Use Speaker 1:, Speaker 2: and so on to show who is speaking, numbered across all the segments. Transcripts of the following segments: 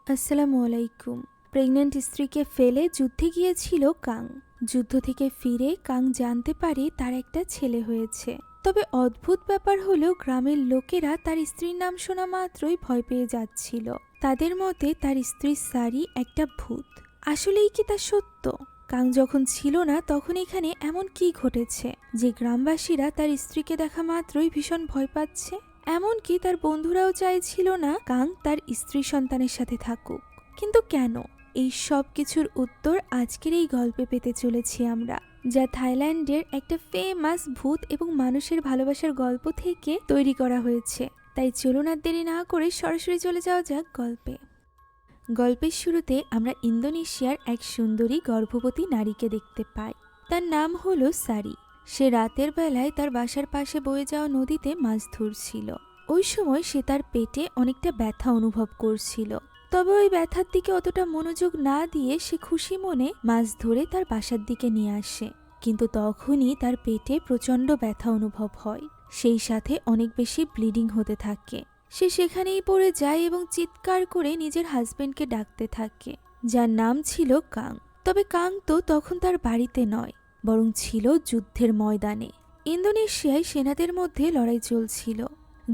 Speaker 1: আসসালামু আলাইকুম। প্রেগন্যান্ট স্ত্রীকে ফেলে যুদ্ধে গিয়েছিল কাং। যুদ্ধ থেকে ফিরে কাং জানতে পারে তার একটা ছেলে হয়েছে। তবে অদ্ভুত ব্যাপার হলো গ্রামের লোকেরা তার স্ত্রীর নাম শোনা মাত্রই ভয় পেয়ে যাচ্ছিল। তাদের মতে তার স্ত্রী সারি একটা ভূত। আসলেই কি তা সত্য? কাং যখন ছিল না তখন এখানে এমন কি ঘটেছে যে গ্রামবাসীরা তার স্ত্রীকে দেখা মাত্রই ভীষণ ভয় পাচ্ছে? এমনকি তার বন্ধুরাও চাইছিল না কাং তার স্ত্রী সন্তানের সাথে থাকুক। কিন্তু কেন? এই সব কিছুর উত্তর আজকের এই গল্পে পেতে চলেছি আমরা, যা থাইল্যান্ডের একটা ফেমাস ভূত এবং মানুষের ভালোবাসার গল্প থেকে তৈরি করা হয়েছে। তাই চলুন আর দেরি না করে সরাসরি চলে যাওয়া যাক গল্পে। গল্পের শুরুতে আমরা ইন্দোনেশিয়ার এক সুন্দরী গর্ভবতী নারীকে দেখতে পাই। তার নাম হলো সারি। সে রাতের বেলায় তার বাসার পাশে বয়ে যাওয়া নদীতে মাছ ধরছিল। ওই সময় সে তার পেটে অনেকটা ব্যথা অনুভব করছিল। তবে ওই ব্যথার দিকে অতটা মনোযোগ না দিয়ে সে খুশি মনে মাছ ধরে তার বাসার দিকে নিয়ে আসে। কিন্তু তখনই তার পেটে প্রচণ্ড ব্যথা অনুভব হয়, সেই সাথে অনেক বেশি ব্লিডিং হতে থাকে। সে সেখানেই পড়ে যায় এবং চিৎকার করে নিজের হাজবেন্ডকে ডাকতে থাকে, যার নাম ছিল কাং। তবে কাং তো তখন তার বাড়িতে নয়, বরং ছিল যুদ্ধের ময়দানে। ইন্দোনেশিয়ায় সেনাদের মধ্যে লড়াই চলছিল,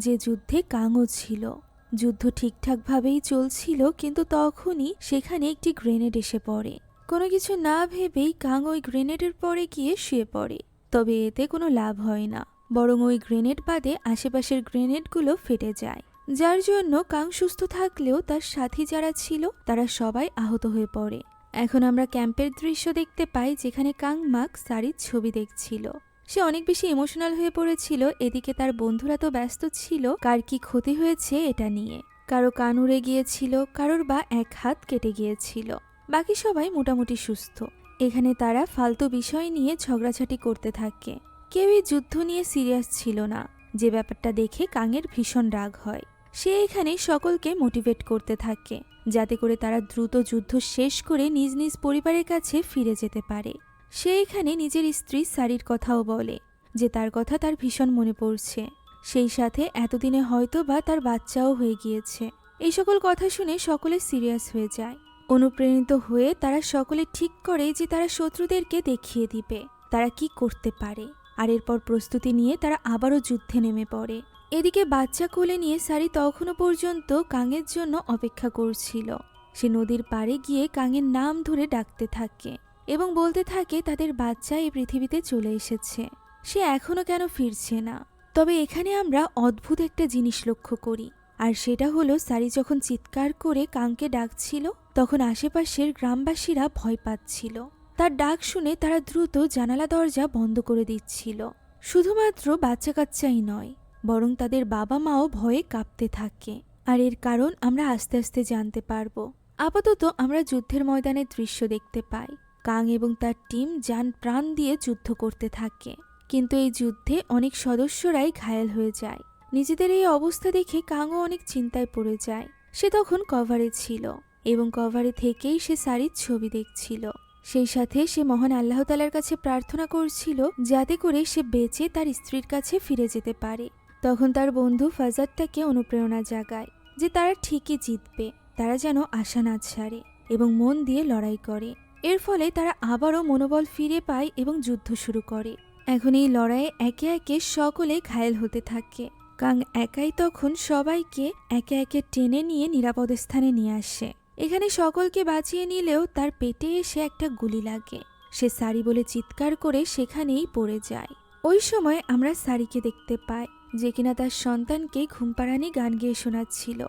Speaker 1: যে যুদ্ধে কাংও ছিল। যুদ্ধ ঠিকঠাকভাবেই চলছিল, কিন্তু তখনই সেখানে একটি গ্রেনেড এসে পড়ে। কোনো কিছু না ভেবেই কাং ওই গ্রেনেডের পরে গিয়ে শুয়ে পড়ে। তবে এতে কোনো লাভ হয় না, বরং ওই গ্রেনেড বাদে আশেপাশের গ্রেনেডগুলো ফেটে যায়, যার জন্য কাং সুস্থ থাকলেও তার সাথী যারা ছিল তারা সবাই আহত হয়ে পড়ে। এখন আমরা ক্যাম্পের দৃশ্য দেখতে পাই, যেখানে কাং মাক সারির ছবি দেখছিল। সে অনেক বেশি ইমোশনাল হয়ে পড়েছিল। এদিকে তার বন্ধুরা তো ব্যস্ত ছিল কার কি ক্ষতি হয়েছে এটা নিয়ে। কারো কান উড়ে গিয়েছিল, কারোর বা এক হাত কেটে গিয়েছিল। বাকি সবাই মোটামুটি সুস্থ। এখানে তারা ফালতু বিষয় নিয়ে ঝগড়াঝাটি করতে থাকে। কেউই যুদ্ধ নিয়ে সিরিয়াস ছিল না, যে ব্যাপারটা দেখে কাংয়ের ভীষণ রাগ হয়। সে এখানে সকলকে মোটিভেট করতে থাকে, যাতে করে তারা দ্রুত যুদ্ধ শেষ করে নিজ নিজ পরিবারের কাছে ফিরে যেতে পারে। সে এখানে নিজের স্ত্রী সারির কথাও বলে, যে তার কথা তার ভীষণ মনে পড়ছে। সেই সাথে এতদিনে হয়তো বা তার বাচ্চাও হয়ে গিয়েছে। এই সকল কথা শুনে সকলে সিরিয়াস হয়ে যায়। অনুপ্রাণিত হয়ে তারা সকলে ঠিক করে যে তারা শত্রুদেরকে দেখিয়ে দিবে তারা কি করতে পারে, আর এরপর প্রস্তুতি নিয়ে তারা আবারও যুদ্ধে নেমে পড়ে। এদিকে বাচ্চা কোলে নিয়ে সারি তখনও পর্যন্ত কাংয়ের জন্য অপেক্ষা করছিল। সে নদীর পাড়ে গিয়ে কাংয়ের নাম ধরে ডাকতে থাকে এবং বলতে থাকে তাদের বাচ্চা এই পৃথিবীতে চলে এসেছে, সে এখনো কেন ফিরছে না। তবে এখানে আমরা অদ্ভুত একটা জিনিস লক্ষ্য করি, আর সেটা হলো সারি যখন চিৎকার করে কাংকে ডাকছিল তখন আশেপাশের গ্রামবাসীরা ভয় পাচ্ছিল। তার ডাক শুনে তারা দ্রুত জানালা দরজা বন্ধ করে দিচ্ছিল। শুধুমাত্র বাচ্চা কাচ্চাই নয়, বরং তাদের বাবা মাও ভয়ে কাঁপতে থাকে। আর এর কারণ আমরা আস্তে আস্তে জানতে পারবো। আপাতত আমরা যুদ্ধের ময়দানের দৃশ্য দেখতে পাই। কাং এবং তার টিম জান প্রাণ দিয়ে যুদ্ধ করতে থাকে, কিন্তু এই যুদ্ধে অনেক সদস্যরাই ঘায়েল হয়ে যায়। নিজেদের এই অবস্থা দেখে কাংও অনেক চিন্তায় পড়ে যায়। সে তখন কভারে ছিল এবং কভারে থেকেই সে সারির ছবি দেখছিল। সেই সাথে সে মহান আল্লাহ তাআলার কাছে প্রার্থনা করছিল যাতে করে সে বেঁচে তার স্ত্রীর কাছে ফিরে যেতে পারে। তখন তার বন্ধু ফাজার তাকে অনুপ্রেরণা জাগায় যে তারা ঠিকই জিতবে, তারা যেন আশা না ছাড়ে এবং মন দিয়ে লড়াই করে। এর ফলে তারা আবারও মনোবল ফিরে পায় এবং যুদ্ধ শুরু করে। এখন এই লড়াইয়ে একে একে সকলে ঘায়েল হতে থাকে। কাং একাই তখন সবাইকে একে একে টেনে নিয়ে নিরাপদ স্থানে নিয়ে আসে। এখানে সকলকে বাঁচিয়ে নিলেও তার পেটে এসে একটা গুলি লাগে। সে সারি বলে চিৎকার করে সেখানেই পড়ে যায়। ওই সময় আমরা সারিকে দেখতে পাই, যে কিনা তার সন্তানকে ঘুমপাড়ানি গান গেয়ে শোনাচ্ছিল,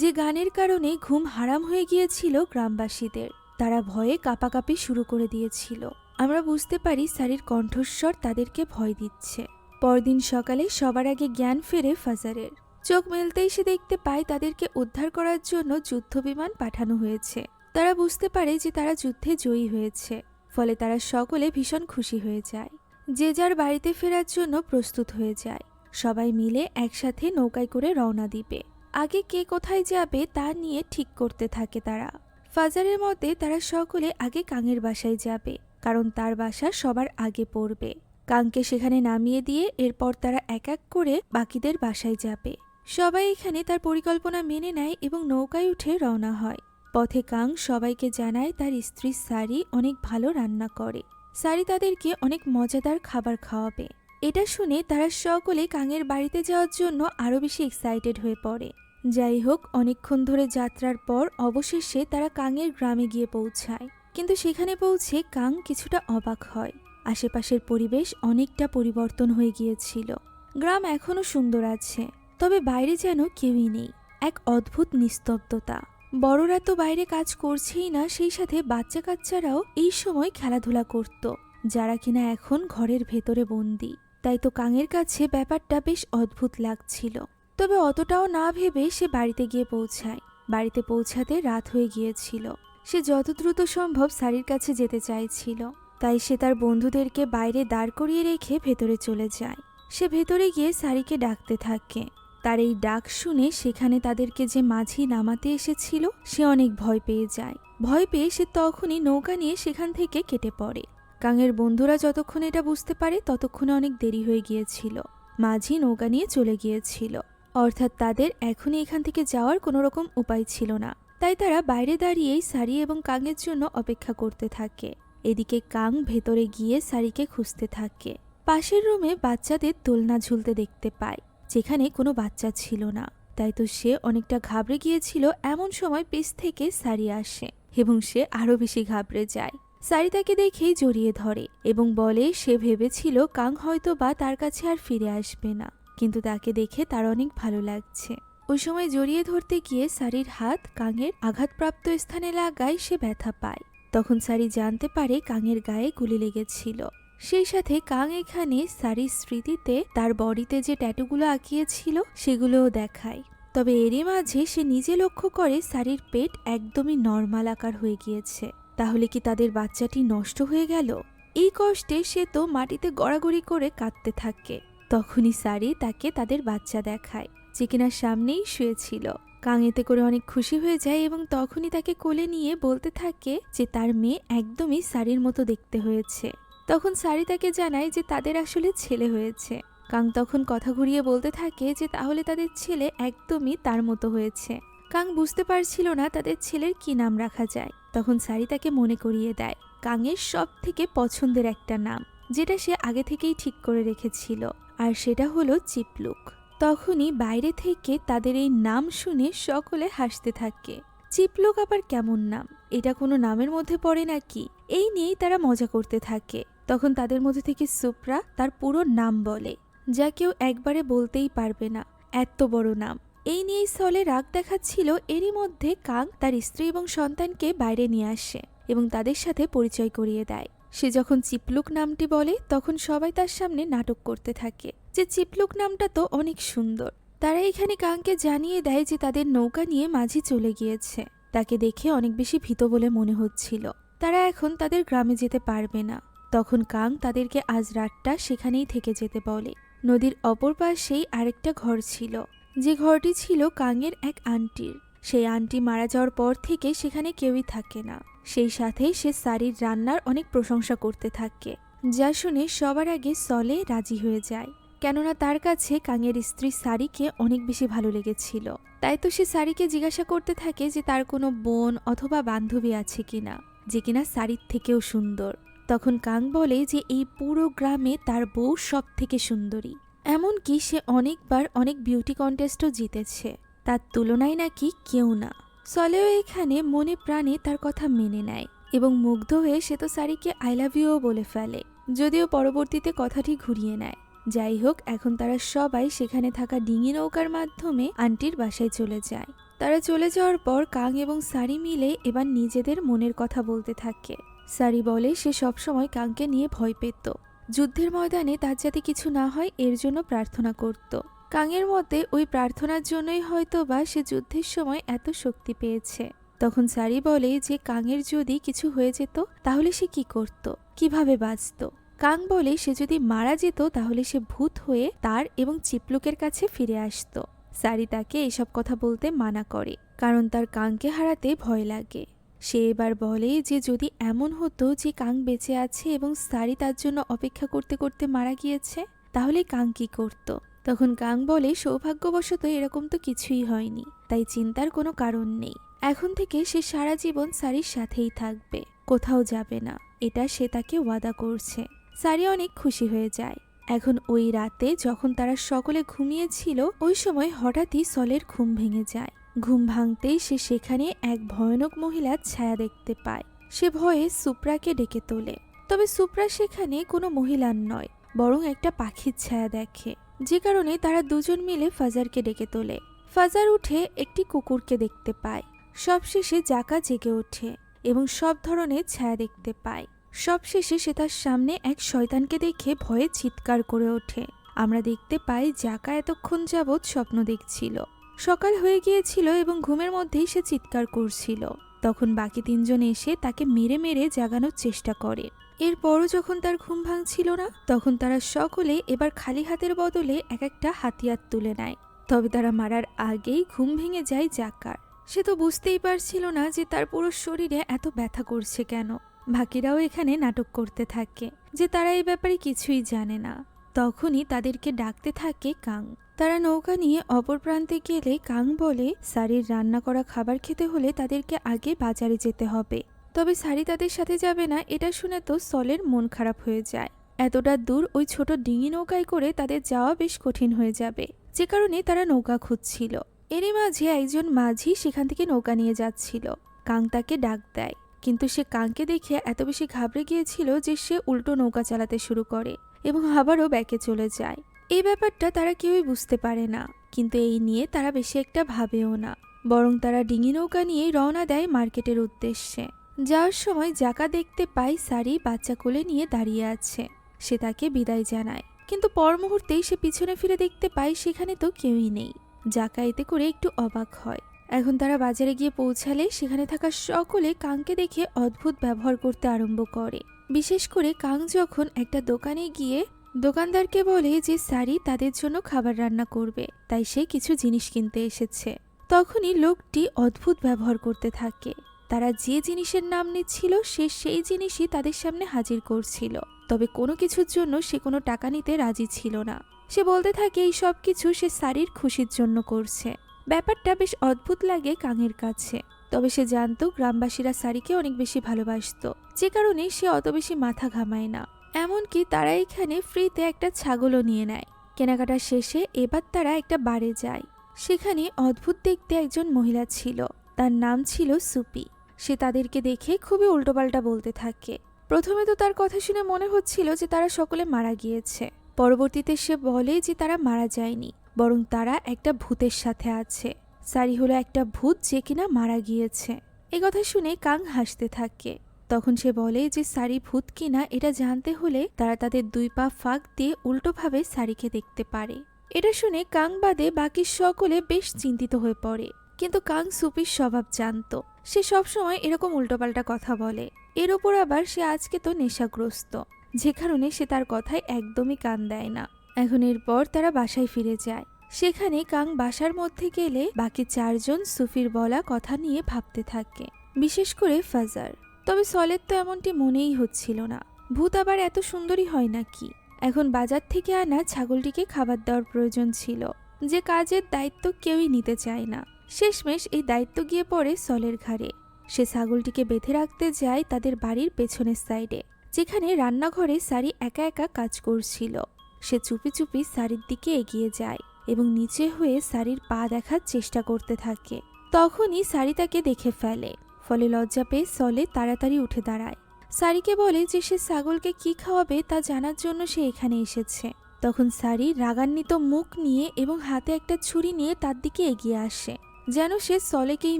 Speaker 1: যে গানের কারণে ঘুম হারাম হয়ে গিয়েছিল গ্রামবাসীদের। তারা ভয়ে কাঁপাকাঁপি শুরু করে দিয়েছিল। আমরা বুঝতে পারি সারির কণ্ঠস্বর তাদেরকে ভয় দিচ্ছে। পরদিন সকালে সবার আগে জ্ঞান ফেরে ফাজারের। চোখ মেলতেই সে দেখতে পায় তাদেরকে উদ্ধার করার জন্য যুদ্ধবিমান পাঠানো হয়েছে। তারা বুঝতে পারে যে তারা যুদ্ধে জয়ী হয়েছে, ফলে তারা সকলে ভীষণ খুশি হয়ে যায়। যে যার বাড়িতে ফেরার জন্য প্রস্তুত হয়ে যায়। সবাই মিলে একসাথে নৌকায় করে রওনা দিবে। আগে কে কোথায় যাবে তা নিয়ে ঠিক করতে থাকে তারা। ফাজারের মতে তারা সকলে আগে কাংয়ের বাসায় যাবে, কারণ তার বাসা সবার আগে পড়বে। কাংকে সেখানে নামিয়ে দিয়ে এরপর তারা এক এক করে বাকিদের বাসায় যাবে। সবাই এখানে তার পরিকল্পনা মেনে নেয় এবং নৌকায় উঠে রওনা হয়। পথে কাং সবাইকে জানায় তার স্ত্রী সারি অনেক ভালো রান্না করে। সারি তাদেরকে অনেক মজাদার খাবার খাওয়াবে। এটা শুনে তারা সকলে কাংয়ের বাড়িতে যাওয়ার জন্য আরও বেশি এক্সাইটেড হয়ে পড়ে। যাই হোক, অনেকক্ষণ ধরে যাত্রার পর অবশেষে তারা কাংয়ের গ্রামে গিয়ে পৌঁছায়। কিন্তু সেখানে পৌঁছে কাং কিছুটা অবাক হয়। আশেপাশের পরিবেশ অনেকটা পরিবর্তন হয়ে গিয়েছিল। গ্রাম এখনও সুন্দর আছে, তবে বাইরে যেন কেউই নেই। এক অদ্ভুত নিস্তব্ধতা। বড়রা তো বাইরে কাজ করছেই না, সেই সাথে বাচ্চা কাচ্চারাও এই সময় খেলাধুলা করত, যারা কিনা এখন ঘরের ভেতরে বন্দি। তাই তো কাংয়ের কাছে ব্যাপারটা বেশ অদ্ভুত লাগছিল। তবে অতটাও না ভেবে সে বাড়িতে গিয়ে পৌঁছায়। বাড়িতে পৌঁছাতে রাত হয়ে গিয়েছিল। সে যত দ্রুত সম্ভব সারির কাছে যেতে চাইছিল, তাই সে তার বন্ধুদেরকে বাইরে দাঁড় করিয়ে রেখে ভেতরে চলে যায়। সে ভেতরে গিয়ে সারিকে ডাকতে থাকে। তার এই ডাক শুনে সেখানে তাদেরকে যে মাঝি নামাতে এসেছিল সে অনেক ভয় পেয়ে যায়। ভয় পেয়ে সে তখনই নৌকা নিয়ে সেখান থেকে কেটে পড়ে। কাংয়ের বন্ধুরা যতক্ষণ এটা বুঝতে পারে ততক্ষণে অনেক দেরি হয়ে গিয়েছিল। মাঝি নৌকা নিয়ে চলে গিয়েছিল, অর্থাৎ তাদের এখনই এখান থেকে যাওয়ার কোনো রকম উপায় ছিল না। তাই তারা বাইরে দাঁড়িয়েই সারি এবং কাংয়ের জন্য অপেক্ষা করতে থাকে। এদিকে কাং ভেতরে গিয়ে সারিকে খুঁজতে থাকে। পাশের রুমে বাচ্চাদের দোলনা ঝুলতে দেখতে পায়, যেখানে কোনো বাচ্চা ছিল না। তাই তো সে অনেকটা ঘাবড়ে গিয়েছিল। এমন সময় পেছ থেকে সারি আসে এবং সে আরও বেশি ঘাবড়ে যায়। সারি তাকে দেখেই জড়িয়ে ধরে এবং বলে সে ভেবেছিল কাং হয়তো বা তার কাছে আর ফিরে আসবে না, কিন্তু তাকে দেখে তার অনেক ভালো লাগছে। ওই সময় জড়িয়ে ধরতে গিয়ে সারির হাত কাংয়ের আঘাতপ্রাপ্ত স্থানে লাগায় সে ব্যথা পায়। তখন সারি জানতে পারে কাংয়ের গায়ে গুলি লেগেছিল। সেই সাথে কাং এখানে সারির স্মৃতিতে তার বডিতে যে ট্যাটুগুলো আঁকিয়েছিল সেগুলোও দেখায়। তবে এরই মাঝে সে নিজে লক্ষ্য করে সারির পেট একদমই নর্মাল আকার হয়ে গিয়েছে। তাহলে কি তাদের বাচ্চাটি নষ্ট হয়ে গেল? এই কষ্টে সে তো মাটিতে গড়াগড়ি করে কাঁদতে থাকে। তখনই সারি তাকে তাদের বাচ্চা দেখায়, যে কিনা সামনেই শুয়েছিল। কাং এতে করে অনেক খুশি হয়ে যায় এবং তখনই তাকে কোলে নিয়ে বলতে থাকে যে তার মেয়ে একদমই সারির মতো দেখতে হয়েছে। তখন সারি তাকে জানায় যে তাদের আসলে ছেলে হয়েছে। কাং তখন কথা ঘুরিয়ে বলতে থাকে যে তাহলে তাদের ছেলে একদমই তার মতো হয়েছে। কাং বুঝতে পারছিল না তাদের ছেলের কি নাম রাখা যায়। তখন সারি তাকে মনে করিয়ে দেয় কাংয়ের সব থেকে পছন্দের একটা নাম, যেটা সে আগে থেকেই ঠিক করে রেখেছিল, আর সেটা হলো চিপলুক। তখনই বাইরে থেকে তাদের এই নাম শুনে সকলে হাসতে থাকে। চিপলুক আবার কেমন নাম? এটা কোনো নামের মধ্যে পড়ে নাকি? এই নিয়েই তারা মজা করতে থাকে। তখন তাদের মধ্যে থেকে সুপ্রা তার পুরো নাম বলে, যা কেউ একবারে বলতেই পারবে না, এত বড় নাম। এই নিয়েই সলে রাগ দেখাচ্ছিল। এরই মধ্যে কাং তার স্ত্রী এবং সন্তানকে বাইরে নিয়ে আসে এবং তাদের সাথে পরিচয় করিয়ে দেয়। সে যখন চিপলুক নামটি বলে তখন সবাই তার সামনে নাটক করতে থাকে যে চিপলুক নামটা তো অনেক সুন্দর। তারা এখানে কাংকে জানিয়ে দেয় যে তাদের নৌকা নিয়ে মাঝি চলে গিয়েছে। তাকে দেখে অনেক বেশি ভীত বলে মনে হচ্ছিল। তারা এখন তাদের গ্রামে যেতে পারবে না। তখন কাং তাদেরকে আজ রাতটা সেখানেই থেকে যেতে বলে। নদীর অপর পাশেই আরেকটা ঘর ছিল, যে ঘরটি ছিল কাংয়ের এক আন্টির। সেই আন্টি মারা যাওয়ার পর থেকে সেখানে কেউই থাকে না। সেই সাথে সে সারির রান্নার অনেক প্রশংসা করতে থাকে, যা শুনে সবার আগে সলে রাজি হয়ে যায়। কেননা তার কাছে কাংয়ের স্ত্রী সারিকে অনেক বেশি ভালো লেগেছিল। তাই তো সে সারিকে জিজ্ঞাসা করতে থাকে যে তার কোনো বোন অথবা বান্ধবী আছে কিনা, যে কিনা সারির থেকেও সুন্দর। তখন কাং বলে যে এই পুরো গ্রামে তার বউ সব থেকে সুন্দরী, এমনকি সে অনেকবার অনেক বিউটি কন্টেস্টও জিতেছে, তার তুলনায় নাকি কেউ না। সলেও এখানে মনে প্রাণে তার কথা মেনে নেয় এবং মুগ্ধ হয়ে সে তো সারিকে আই লাভ ইউও বলে ফেলে, যদিও পরবর্তীতে কথাটি ঘুরিয়ে নেয়। যাই হোক, এখন তারা সবাই সেখানে থাকা ডিঙি নৌকার মাধ্যমে আন্টির বাসায় চলে যায়। তারা চলে যাওয়ার পর কাং এবং সারি মিলে এবার নিজেদের মনের কথা বলতে থাকে। সারি বলে সে সবসময় কাংকে নিয়ে ভয় পেত, যুদ্ধের ময়দানে তার যাতে কিছু না হয় এর জন্য প্রার্থনা করত। কাংয়ের মতে ওই প্রার্থনার জন্যই হয়তো বা সে যুদ্ধের সময় এত শক্তি পেয়েছে। তখন সারি বলে যে কাংয়ের যদি কিছু হয়ে যেত তাহলে সে কি করত, কিভাবে বাঁচত। কাং বলে সে যদি মারা যেত তাহলে সে ভূত হয়ে তার এবং চিপলুকের কাছে ফিরে আসত। সারি তাকে এসব কথা বলতে মানা করে, কারণ তার কাংকে হারাতে ভয় লাগে। সে এবার বলে যে যদি এমন হতো যে কাং বেঁচে আছে এবং সারি তার জন্য অপেক্ষা করতে করতে মারা গিয়েছে, তাহলে কাং কি করত। তখন কাং বলে সৌভাগ্যবশত এরকম তো কিছুই হয়নি, তাই চিন্তার কোনো কারণ নেই। এখন থেকে সে সারা জীবন সারির সাথেই থাকবে, কোথাও যাবে না, এটা সে তাকে ওয়াদা করছে। সারি অনেক খুশি হয়ে যায়। এখন ওই রাতে যখন তারা সকলে ঘুমিয়েছিল ওই সময় হঠাৎই সলের ঘুম ভেঙে যায়। ঘুম ভাঙতেই সে সেখানে এক ভয়ানক মহিলার ছায়া দেখতে পায়। সে ভয়ে সুপ্রাকে ডেকে তোলে, তবে সুপ্রা সেখানে কোনো মহিলার নয়, বরং একটা পাখির ছায়া দেখে, যে কারণে তারা দুজন মিলে ফাজারকে ডেকে তোলে। ফাজার উঠে একটি কুকুরকে দেখতে পায়। সবশেষে জাকা জেগে ওঠে এবং সব ধরনের ছায়া দেখতে পায়। সবশেষে সে তার সামনে এক শয়তানকে দেখে ভয়ে চিৎকার করে ওঠে। আমরা দেখতে পাই জাকা এতক্ষণ যাবৎ স্বপ্ন দেখছিল। সকাল হয়ে গিয়েছিল এবং ঘুমের মধ্যেই সে চিৎকার করছিল। তখন বাকি তিনজন এসে তাকে মেরে মেরে জাগানোর চেষ্টা করে। এরপরও যখন তার ঘুম ভাঙছিল না তখন তারা সকলে এবার খালি হাতের বদলে এক একটা হাতিয়ার তুলে নেয়। তবে তারা মারার আগেই ঘুম ভেঙে যায় জাকার। সে তো বুঝতেই পারছিল না যে তার পুরো শরীরে এত ব্যথা করছে কেন। বাকিরাও এখানে নাটক করতে থাকে যে তারা এই ব্যাপারে কিছুই জানে না। তখনই তাদেরকে ডাকতে থাকে কাং। তারা নৌকা নিয়ে অপর প্রান্তে গেলে কাং বলে সারির রান্না করা খাবার খেতে হলে তাদেরকে আগে বাজারে যেতে হবে। তবে সারি তাদের সাথে যাবে না, এটা শুনে তো সলের মন খারাপ হয়ে যায়। এতটা দূর ওই ছোট ডিঙি নৌকায় করে তাদের যাওয়া বেশ কঠিন হয়ে যাবে, যে কারণে তারা নৌকা খুঁজছিল। এরই মাঝে একজন মাঝি সেখান থেকে নৌকা নিয়ে যাচ্ছিল। কাং তাকে ডাক দেয়, কিন্তু সে কাংকে দেখে এত বেশি ঘাবড়ে গিয়েছিল যে সে উল্টো নৌকা চালাতে শুরু করে এবং আবারও ব্যাকে চলে যায়। এই ব্যাপারটা তারা কেউই বুঝতে পারে না, কিন্তু এই নিয়ে তারা বেশি একটা ভাবেও না, বরং তারা ডিঙি নৌকা নিয়ে রওনা দেয় মার্কেটের উদ্দেশ্যে। যাওয়ার সময় জাকা দেখতে পায় সারি বাচ্চা কোলে নিয়ে দাঁড়িয়ে আছে। সে তাকে বিদায় জানায়, কিন্তু পর মুহূর্তেই সে পিছনে ফিরে দেখতে পায় সেখানে তো কেউই নেই। জাকা এতে করে একটু অবাক হয়। এখন তারা বাজারে গিয়ে পৌঁছালে সেখানে থাকা সকলে কাংকে দেখে অদ্ভুত ব্যবহার করতে আরম্ভ করে। বিশেষ করে কাং যখন একটা দোকানে গিয়ে দোকানদারকে বলে যে সারি তাদের জন্য খাবার রান্না করবে, তাই সে কিছু জিনিস কিনতে এসেছে। তখনই লোকটি অদ্ভুত ব্যবহার করতে থাকে। তারা যে জিনিসের নাম নিচ্ছিল সে সেই জিনিসই তাদের সামনে হাজির করছিল, তবে কোনো কিছুর জন্য সে কোনো টাকা নিতে রাজি ছিল না। সে বলতে থাকে এই সব কিছু সে সারির খুশির জন্য করছে। ব্যাপারটা বেশ অদ্ভুত লাগে কাঙের কাছে, তবে সে জানতো গ্রামবাসীরা সারিকে অনেক বেশি ভালোবাসত, যে কারণে সে অত বেশি মাথা ঘামায় না। এমনকি তারা এখানে ফ্রিতে একটা ছাগলও নিয়ে নেয়। কেনাকাটা শেষে এবার তারা একটা বারে যায়। সেখানে অদ্ভুত দেখতে একজন মহিলা ছিল, তার নাম ছিল সুপি। সে তাদেরকে দেখে খুবই উল্টোপাল্টা বলতে থাকে। প্রথমে তো তার কথা শুনে মনে হচ্ছিল যে তারা সকলে মারা গিয়েছে। পরবর্তীতে সে বলে যে তারা মারা যায়নি, বরং তারা একটা ভূতের সাথে আছে। সারি হলো একটা ভূত যে কিনা মারা গিয়েছে। এই কথা শুনে কাং হাসতে থাকে। তখন সে বলে যে সারি ভূত কিনা এটা জানতে হলে তারা তাদের দুই পা ফাঁক দিয়ে উল্টোভাবে সারিকে দেখতে পারে। এটা শুনে কাং বাদে বাকি সকলে বেশ চিন্তিত হয়ে পড়ে, কিন্তু কাং সুপির স্বভাব জানত। সে সবসময় এরকম উল্টোপাল্টা কথা বলে। এর ওপর আবার সে আজকে তো নেশাগ্রস্ত, যে কারণে সে তার কথায় একদমই কান দেয় না। এখন এরপর তারা বাসায় ফিরে যায়। সেখানে কাং বাসার মধ্যে গেলে বাকি চারজন সুফির বলা কথা নিয়ে ভাবতে থাকে, বিশেষ করে ফাজার। তবে সলের তো এমনটি মনেই হচ্ছিল না। ভূত আবার এত সুন্দরী হয় নাকি। এখন বাজার থেকে আনা ছাগলটিকে খাবার দেওয়ার প্রয়োজন ছিল, যে কাজের দায়িত্ব কেউই নিতে চায় না। শেষমেশ এই দায়িত্ব গিয়ে পড়ে সলের ঘাড়ে। সে ছাগলটিকে বেঁধে রাখতে যায় তাদের বাড়ির পেছনের সাইডে, যেখানে রান্নাঘরে সারি একা একা কাজ করছিল। সে চুপি চুপি সারির দিকে এগিয়ে যায় এবং নিচে হয়ে সারির পা দেখার চেষ্টা করতে থাকে। তখনই সারি তাকে দেখে ফেলে, ফলে লজ্জা পেয়ে সলে তাড়াতাড়ি উঠে দাঁড়ায়। সারিকে বলে যে সে ছাগলকে কি খাওয়াবে তা জানার জন্য সে এখানে এসেছে। তখন সারি রাগান্বিত মুখ নিয়ে এবং হাতে একটা ছুরি নিয়ে তার দিকে এগিয়ে আসে, যেন সে সলেকেই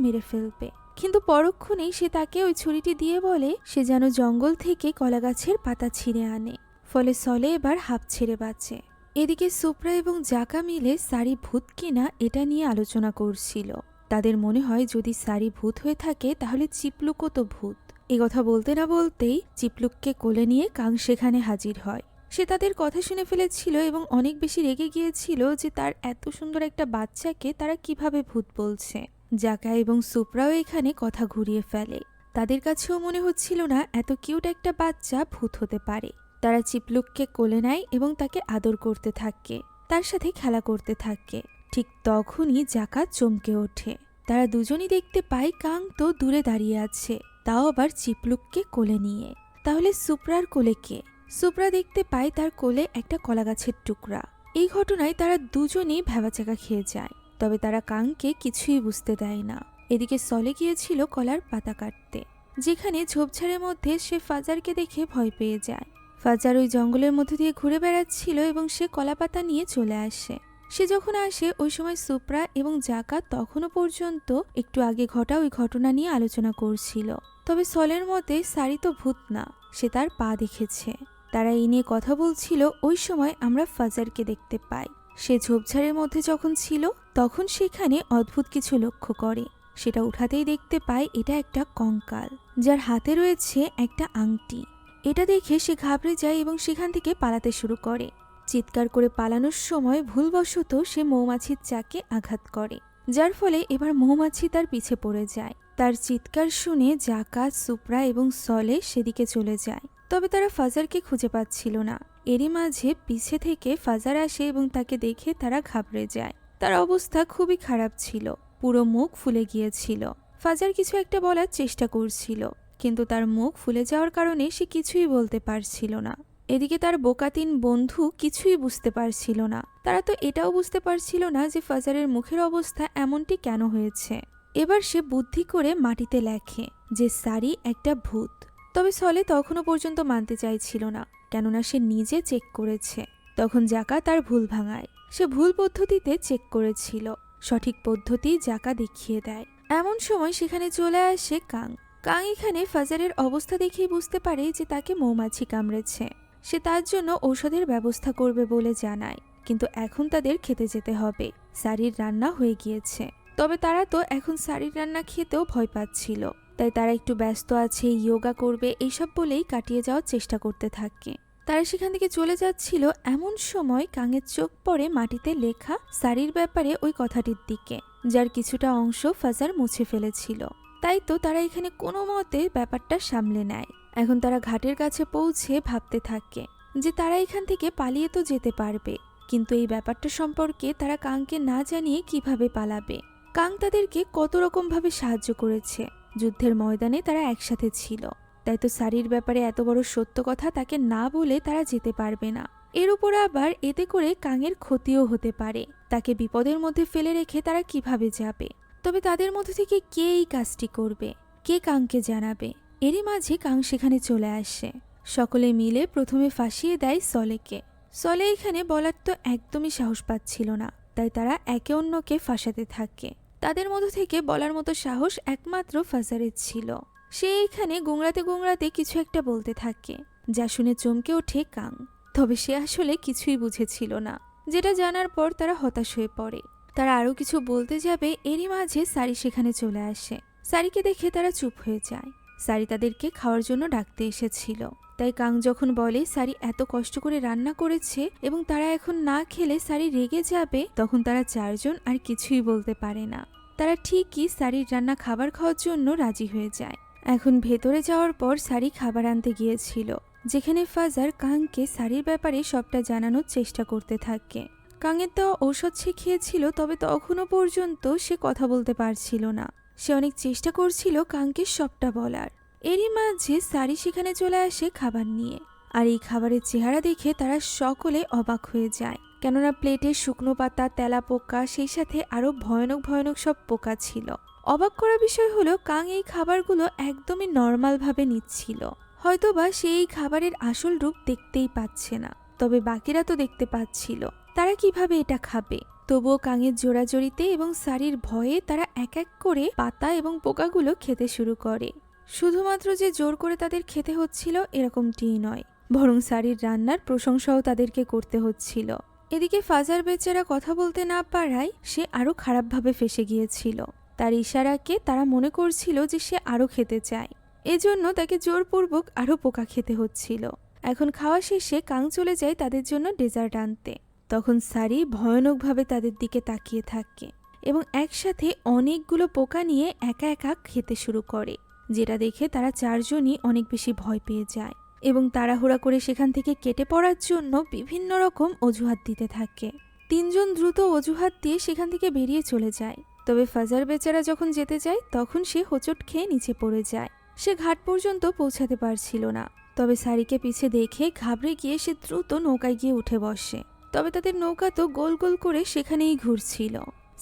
Speaker 1: মেরে ফেলবে। কিন্তু পরক্ষণেই সে তাকে ওই ছুরিটি দিয়ে বলে সে যেন জঙ্গল থেকে কলাগাছের পাতা ছিঁড়ে আনে, ফলে সলে এবার হাঁপ ছেড়ে বাঁচে। এদিকে সুপ্রা এবং জাকা মিলে সারি ভূত কিনা এটা নিয়ে আলোচনা করছিল। তাদের মনে হয় যদি সারি ভূত হয়ে থাকে তাহলে চিপলুকও তো ভূত। এ কথা বলতে না বলতেই চিপলুককে কোলে নিয়ে কাং সেখানে হাজির হয়। সে তাদের কথা শুনে ফেলেছিল এবং অনেক বেশি রেগে গিয়েছিল যে তার এত সুন্দর একটা বাচ্চাকে তারা কিভাবে ভূত বলছে। জাকা এবং সুপ্রাও এখানে কথা ঘুরিয়ে ফেলে। তাদের কাছেও মনে হচ্ছিল না এত কিউট একটা বাচ্চা ভূত হতে পারে। তারা চিপলুককে কোলে নেয় এবং তাকে আদর করতে থাকে, তার সাথে খেলা করতে থাকে। ঠিক তখনই জাকা চমকে ওঠে। তারা দুজনই দেখতে পায় কাং তো দূরে দাঁড়িয়ে আছে, তাও আবার চিপলুককে কোলে নিয়ে। তাহলে সুপ্রার কোলে কে? সুপ্রা দেখতে পায় তার কোলে একটা কলাগাছের টুকরা। এই ঘটনায় তারা দুজনেই ভ্যাবাচাকা খেয়ে যায়, তবে তারা কাংকে কিছুই বুঝতে দেয় না। এদিকে সলে গিয়েছিল কলার পাতা কাটতে, যেখানে ঝোপঝাড়ের মধ্যে সে ফাজারকে দেখে ভয় পেয়ে যায়। ফাজার ওই জঙ্গলের মধ্যে দিয়ে ঘুরে বেড়াচ্ছিল এবং সে কলা পাতা নিয়ে চলে আসে। সে যখন আসে ওই সময় সুপ্রা এবং জাকা তখনও পর্যন্ত একটু আগে ঘটা ওই ঘটনা নিয়ে আলোচনা করছিল। তবে সলের মতে সারি তো ভূত না, সে তার পা দেখেছে। তারা এই নিয়ে কথা বলছিল ওই সময় আমরা ফাজারকে দেখতে পাই। সে ঝোপঝাড়ের মধ্যে যখন ছিল তখন সেখানে অদ্ভুত কিছু লক্ষ্য করে। সেটা উঠাতেই দেখতে পায় এটা একটা কঙ্কাল, যার হাতে রয়েছে একটা আংটি। এটা দেখে সে ঘাবড়ে যায় এবং সেখান থেকে পালাতে শুরু করে। চিৎকার করে পালানোর সময় ভুলবশত সে মৌমাছির চাকে আঘাত করে, যার ফলে এবার মৌমাছি তার পিছে পড়ে যায়। তার চিৎকার শুনে জাকা, সুপ্রা এবং সলে সেদিকে চলে যায়, তবে তারা ফাজারকে খুঁজে পাচ্ছিল না। এরই মাঝে পিছে থেকে ফাজার আসে এবং তাকে দেখে তারা ঘাবড়ে যায়। তার অবস্থা খুবই খারাপ ছিল, পুরো মুখ ফুলে গিয়েছিল। ফাজার কিছু একটা বলার চেষ্টা করছিল, কিন্তু তার মুখ ফুলে যাওয়ার কারণে সে কিছুই বলতে পারছিল না। এদিকে তার বোকা তিন বন্ধু কিছুই বুঝতে পারছিল না। তারা তো এটাও বুঝতে পারছিল না যে ফাজারের মুখের অবস্থা এমনটি কেন হয়েছে। এবার সে বুদ্ধি করে মাটিতে লেখে যে সারি একটা ভূত। তবে সলে তখনও পর্যন্ত মানতে চাইছিল না, কেননা সে নিজে চেক করেছে। তখন জাকা তার ভুল ভাঙায়। সে ভুল পদ্ধতিতে চেক করেছিল, সঠিক পদ্ধতি জাকা দেখিয়ে দেয়। এমন সময় সেখানে চলে আসে কাং। কাং এখানে ফাজারের অবস্থা দেখেই বুঝতে পারে যে তাকে মৌমাছি কামড়েছে। সে তার জন্য ঔষধের ব্যবস্থা করবে বলে জানায়, কিন্তু এখন তাদের খেতে যেতে হবে। সারির রান্না হয়ে গিয়েছে, তবে তারা তো এখন সারির রান্না খেতেও ভয় পাচ্ছিল। তাই তারা একটু ব্যস্ত আছে, ইয়োগা করবে এইসব বলেই কাটিয়ে যাওয়ার চেষ্টা করতে থাকে। তারা সেখান থেকে চলে যাচ্ছিল, এমন সময় কাঙের চোখ পড়ে মাটিতে লেখা সারির ব্যাপারে ওই কথাটির দিকে, যার কিছুটা অংশ ফাজার মুছে ফেলেছিল। তাই তো তারা এখানে কোনো মতে ব্যাপারটা সামলে নেয়। এখন তারা ঘাটের কাছে পৌঁছে ভাবতে থাকে যে তারা এখান থেকে পালিয়ে তো যেতে পারবে, কিন্তু এই ব্যাপারটা সম্পর্কে তারা কাংকে না জানিয়ে কিভাবে পালাবে। কাং তাদেরকে কত রকম ভাবে সাহায্য করেছে, যুদ্ধের ময়দানে তারা একসাথে ছিল। তাই তো সারির ব্যাপারে এত বড় সত্য কথা তাকে না বলে তারা যেতে পারবে না। এর উপর আবার এতে করে কাঙের ক্ষতিও হতে পারে। তাকে বিপদের মধ্যে ফেলে রেখে তারা কিভাবে যাবে? তবে তাদের মধ্যে থেকে কে এই কাজটি করবে, কে কাংকে জানাবে? এরই মাঝে কাং সেখানে চলে আসে। সকলে মিলে প্রথমে ফাঁসিয়ে দেয় সলেকে। সলে এখানে বলার তো একদমই সাহস পাচ্ছিল না, তাই তারা একে অন্যকে ফাঁসাতে থাকে। তাদের মধ্যে থেকে বলার মতো সাহস একমাত্র ফাজারের ছিল। সে এখানে গুংড়াতে গুংড়াতে কিছু একটা বলতে থাকে, যা শুনে চমকে ওঠে কাং। তবে সে আসলে কিছুই বুঝেছিল না, যেটা জানার পর তারা হতাশ হয়ে পড়ে। তারা আরো কিছু বলতে যাবে, এরই মাঝে সারি সেখানে চলে আসে। সারিকে দেখে তারা চুপ হয়ে যায়। সারি তাদেরকে খাওয়ার জন্য ডাকতে এসেছিল। তাই কাং যখন বলে সারি এত কষ্ট করে রান্না করেছে এবং তারা এখন না খেলে সারি রেগে যাবে, তখন তারা চারজন আর কিছুই বলতে পারে না। তারা ঠিকই সারির রান্না খাবার খাওয়ার জন্য রাজি হয়ে যায়। এখন ভেতরে যাওয়ার পর সারি খাবার আনতে গিয়েছিল, যেখানে ফাজার কাংকে সারির ব্যাপারে সবটা জানানোর চেষ্টা করতে থাকে। কাঙের দেওয়া ঔষধ সে খেয়েছিল, তবে তখনও পর্যন্ত সে কথা বলতে পারছিল না। সে অনেক চেষ্টা করছিল কাংকে সবটা বলার। এরই মাঝে সারি সেখানে চলে আসে খাবার নিয়ে। আর এই খাবারের চেহারা দেখে তারা সকলে অবাক হয়ে যায়, কেননা প্লেটে শুকনো পাতা, তেলা পোকা, সেই সাথে আরো ভয়ানক ভয়ানক সব পোকা ছিল। অবাক করা বিষয় হলো কাং এই খাবারগুলো একদমই নর্মাল ভাবে নিচ্ছিল। হয়তোবা সে এই খাবারের আসল রূপ দেখতেই পাচ্ছে না, তবে বাকিরা তো দেখতে পাচ্ছিল। তারা কিভাবে এটা খাবে? তবুও কাঙের জোড়াজড়িতে এবং সারির ভয়ে তারা এক এক করে পাতা এবং পোকাগুলো খেতে শুরু করে। শুধুমাত্র যে জোর করে তাদের খেতে হচ্ছিল এরকমটিই নয়, বরং সারির রান্নার প্রশংসাও তাদেরকে করতে হচ্ছিল। এদিকে ফাজার বেচারা কথা বলতে না পারায় সে আরো খারাপভাবে ফেঁসে গিয়েছিল। তার ইশারাকে তারা মনে করছিল যে সে আরো খেতে চায়, এজন্য তাকে জোরপূর্বক আরো পোকা খেতে হচ্ছিল। এখন খাওয়া শেষে কাং চলে যায় তাদের জন্য ডেজার্ট আনতে। তখন সারি ভয়ানকভাবে তাদের দিকে তাকিয়ে থাকে এবং একসাথে অনেকগুলো পোকা নিয়ে একা একা খেতে শুরু করে, যেটা দেখে তারা চারজনই অনেক বেশি ভয় পেয়ে যায় এবং তাড়াহুড়া করে সেখান থেকে কেটে পড়ার জন্য বিভিন্ন রকম অজুহাত দিতে থাকে। তিনজন দ্রুত অজুহাত দিয়ে সেখান থেকে বেরিয়ে চলে যায়। তবে ফাজার বেচারা যখন যেতে যায় তখন সে হোঁচট খেয়ে নিচে পড়ে যায়। সে ঘাট পর্যন্ত পৌঁছাতে পারছিল না। তবে সারিকে পিছে দেখে ঘাবড়ে গিয়ে সে দ্রুত নৌকায় গিয়ে উঠে বসে। তবে তাদের নৌকা তো গোল গোল করে সেখানেই ঘুরছিল।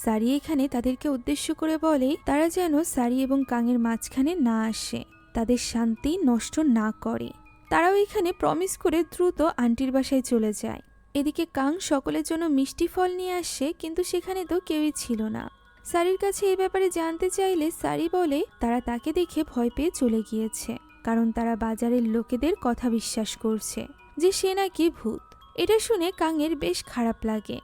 Speaker 1: সারি এখানে তাদেরকে উদ্দেশ্য করে বলে তারা যেন সারি এবং কাঙের মাঝখানে না আসে, তাদের শান্তি নষ্ট না করে। তারাও এখানে প্রমিস করে দ্রুত আন্টির বাসায় চলে যায়। এদিকে কাং সকলের জন্য মিষ্টি ফল নিয়ে আসে, কিন্তু সেখানে তো কেউই ছিল না। সারির কাছে এই ব্যাপারে জানতে চাইলে সারি বলে তারা তাকে দেখে ভয় পেয়ে চলে গিয়েছে, কারণ তারা বাজারের লোকেদের কথা বিশ্বাস করছে যে সে নাকি ভূত। এটা শুনে কাঙের বেশ খারাপ লাগে।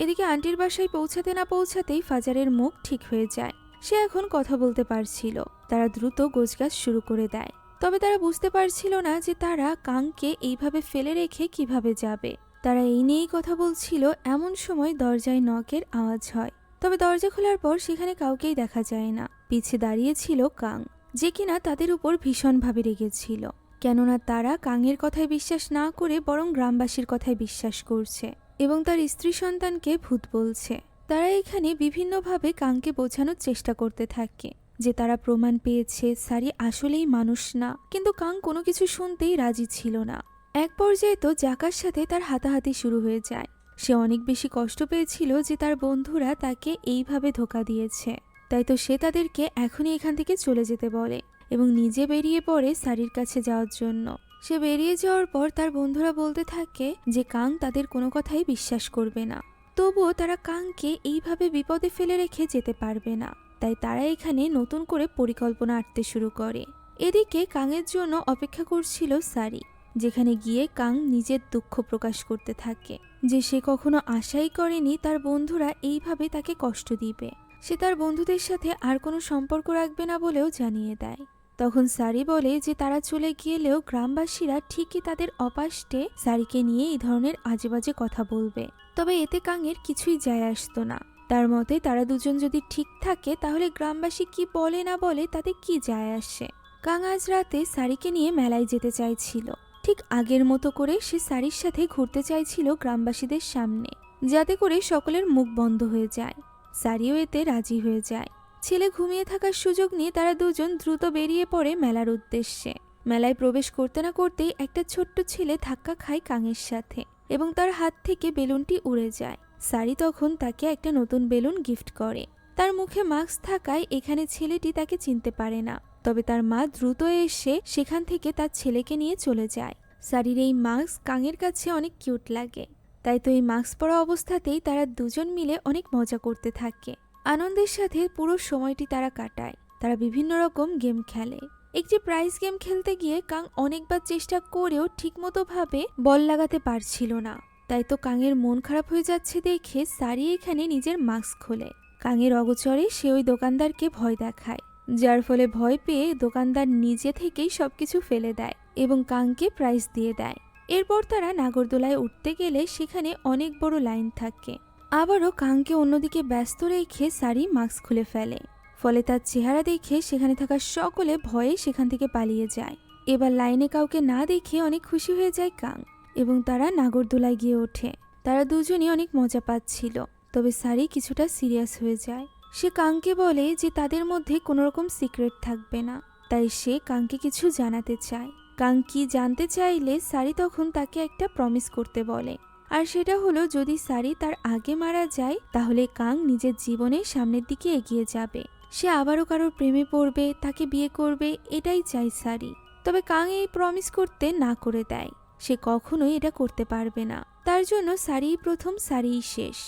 Speaker 1: এদিকে আন্টির বাসায় পৌঁছাতে না পৌঁছাতেই ফাজারের মুখ ঠিক হয়ে যায়। সে এখন কথা বলতে পারছিল। তারা দ্রুত গোছগাছ শুরু করে দেয়। তবে তারা বুঝতে পারছিল না যে তারা কাংকে এইভাবে ফেলে রেখে কিভাবে যাবে। তারা এই নিয়েই কথা বলছিল, এমন সময় দরজায় নকের আওয়াজ হয়। তবে দরজা খোলার পর সেখানে কাউকেই দেখা যায় না। পিছে দাঁড়িয়েছিল কাং, যে কিনা তাদের উপর ভীষণভাবে রেগেছিল, কেননা তারা কাঙের কথায় বিশ্বাস না করে বরং গ্রামবাসীর কথায় বিশ্বাস করছে এবং তার স্ত্রী সন্তানকে ভূত বলছে। তারা এখানে বিভিন্নভাবে কাংকে বোঝানোর চেষ্টা করতে থাকে যে তারা প্রমাণ পেয়েছে সারি আসলেই মানুষ না, কিন্তু কাং কোনো কিছু শুনতেই রাজি ছিল না। এক পর্যায়ে তো জাকার সাথে তার হাতাহাতি শুরু হয়ে যায়। সে অনেক বেশি কষ্ট পেয়েছিল যে তার বন্ধুরা তাকে এইভাবে ধোঁকা দিয়েছে। তাই তো সে তাদেরকে এখনই এখান থেকে চলে যেতে বলে এবং নিজে বেরিয়ে পড়ে সারির কাছে যাওয়ার জন্য। সে বেরিয়ে যাওয়ার পর তার বন্ধুরা বলতে থাকে যে কাং তাদের কোনো কথাই বিশ্বাস করবে না, তবুও তারা কাংকে এইভাবে বিপদে ফেলে রেখে যেতে পারবে না। তাই তারা এখানে নতুন করে পরিকল্পনা আঁটতে শুরু করে। এদিকে কাংয়ের জন্য অপেক্ষা করছিল সারি, যেখানে গিয়ে কাং নিজের দুঃখ প্রকাশ করতে থাকে যে সে কখনো আশাই করেনি তার বন্ধুরা এইভাবে তাকে কষ্ট দিবে। সে তার বন্ধুদের সাথে আর কোনো সম্পর্ক রাখবে না বলেও জানিয়ে দেয়। তখন সারি বলে যে তারা চলে গেলেও গ্রামবাসীরা ঠিকই তাদের অপাষ্টে সারিকে নিয়ে এই ধরনের আজেবাজে কথা বলবে। তবে এতে কাঙের কিছুই যায় আসতো না। তার মতে তারা দুজন যদি ঠিক থাকে তাহলে গ্রামবাসী কি বলে না বলে তাতে কি যায় আসে। কাং আজ রাতে সারিকে নিয়ে মেলায় যেতে চাইছিল। ঠিক আগের মতো করে সে সারির সাথে ঘুরতে চাইছিল গ্রামবাসীদের সামনে, যাতে করে সকলের মুখ বন্ধ হয়ে যায়। সারিও এতে রাজি হয়ে যায়। ছেলে ঘুমিয়ে থাকার সুযোগ নিয়ে তারা দুজন দ্রুত বেরিয়ে পড়ে মেলার উদ্দেশ্যে। মেলায় প্রবেশ করতে না করতেই একটা ছোট্ট ছেলে ধাক্কা খায় কাঙের সাথে এবং তার হাত থেকে বেলুনটি উড়ে যায়। সারি তখন তাকে একটা নতুন বেলুন গিফট করে। তার মুখে মাস্ক থাকায় এখানে ছেলেটি তাকে চিনতে পারে না। তবে তার মা দ্রুত এসে সেখান থেকে তার ছেলেকে নিয়ে চলে যায়। সারির এই মাস্ক কাঙের কাছে অনেক কিউট লাগে। তাই তো এই মাস্ক পরা অবস্থাতেই তারা দুজন মিলে অনেক মজা করতে থাকে। আনন্দের সাথে পুরো সময়টি তারা কাটায়। তারা বিভিন্ন রকম গেম খেলে। একটি প্রাইজ গেম খেলতে গিয়ে কাং অনেকবার চেষ্টা করেও ঠিকমতো ভাবে বল লাগাতে পারছিল না। তাই তো কাঙের মন খারাপ হয়ে যাচ্ছে দেখে সারি এখানে নিজের মাস্ক খোলে। কাঙের অগোচরে সে ওই দোকানদারকে ভয় দেখায়, যার ফলে ভয় পেয়ে দোকানদার নিজে থেকেই সবকিছু ফেলে দেয় এবং কাংকে প্রাইজ দিয়ে দেয়। এরপর তারা নাগরদোলায় উঠতে গেলে সেখানে অনেক বড় লাইন থাকে। আবারও কাংকে অন্যদিকে ব্যস্ত রেখে সারি মাস্ক খুলে ফেলে। ফলে তার চেহারা দেখে সেখানে থাকা সকলে ভয়ে সেখান থেকে পালিয়ে যায়। এবার লাইনে কাউকে না দেখে অনেক খুশি হয়ে যায় কাং এবং তারা নাগরদোলায় গিয়ে ওঠে। তারা দুজনই অনেক মজা পাচ্ছিল। তবে সারি কিছুটা সিরিয়াস হয়ে যায়। সে কাংকে বলে যে তাদের মধ্যে কোনো রকম সিক্রেট থাকবে না। তাই সে কাংকে কিছু জানাতে চায়। কাং কি জানতে চাইলে সারি তখন তাকে একটা প্রমিস করতে বলে, আর সেটা হলো যদি সারি তার আগে মারা যায় তাহলে কাং নিজের জীবনে সামনের দিকে এগিয়ে যাবে। সে আবারও কারোর প্রেমে পড়বে, তাকে বিয়ে করবে, এটাই চাই সারি। তবে কাং এই প্রমিস করতে না করে দেয়। সে কখনোই এটা করতে পারবে না। তার জন্য সারিই প্রথম, সারিই শেষ।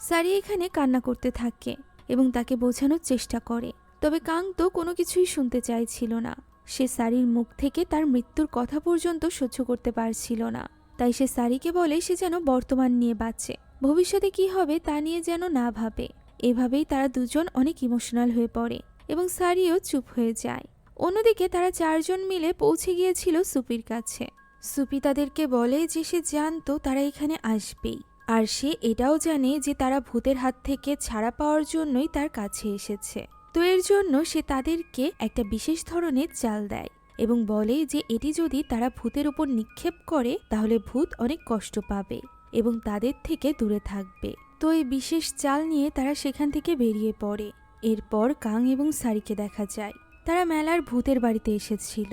Speaker 1: সারি এখানে কান্না করতে থাকে এবং তাকে বোঝানোর চেষ্টা করে। তবে কাং তো কোনো কিছুই শুনতে চাইছিল না। সে সারির মুখ থেকে তার মৃত্যুর কথা পর্যন্ত সহ্য করতে পারছিল না। তাই সে সারিকে বলে সে যেন বর্তমান নিয়ে বাঁচে, ভবিষ্যতে কি হবে তা নিয়ে যেন না ভাবে। এভাবেই তারা দুজন অনেক ইমোশনাল হয়ে পড়ে এবং সারিও চুপ হয়ে যায়। অন্যদিকে তারা চারজন মিলে পৌঁছে গিয়েছিল সুপির কাছে। সুপি তাদেরকে বলে যে সে জানতো তারা এখানে আসবেই, আর সে এটাও জানে যে তারা ভূতের হাত থেকে ছাড়া পাওয়ার জন্যই তার কাছে এসেছে। তো এর জন্য সে তাদেরকে একটা বিশেষ ধরনের চাল দেয় এবং বলে যে এটি যদি তারা ভূতের উপর নিক্ষেপ করে তাহলে ভূত অনেক কষ্ট পাবে এবং তাদের থেকে দূরে থাকবে। তো এই বিশেষ চাল নিয়ে তারা সেখান থেকে বেরিয়ে পড়ে। এরপর কাং এবং সারিকে দেখা যায়। তারা মেলার ভূতের বাড়িতে এসেছিল।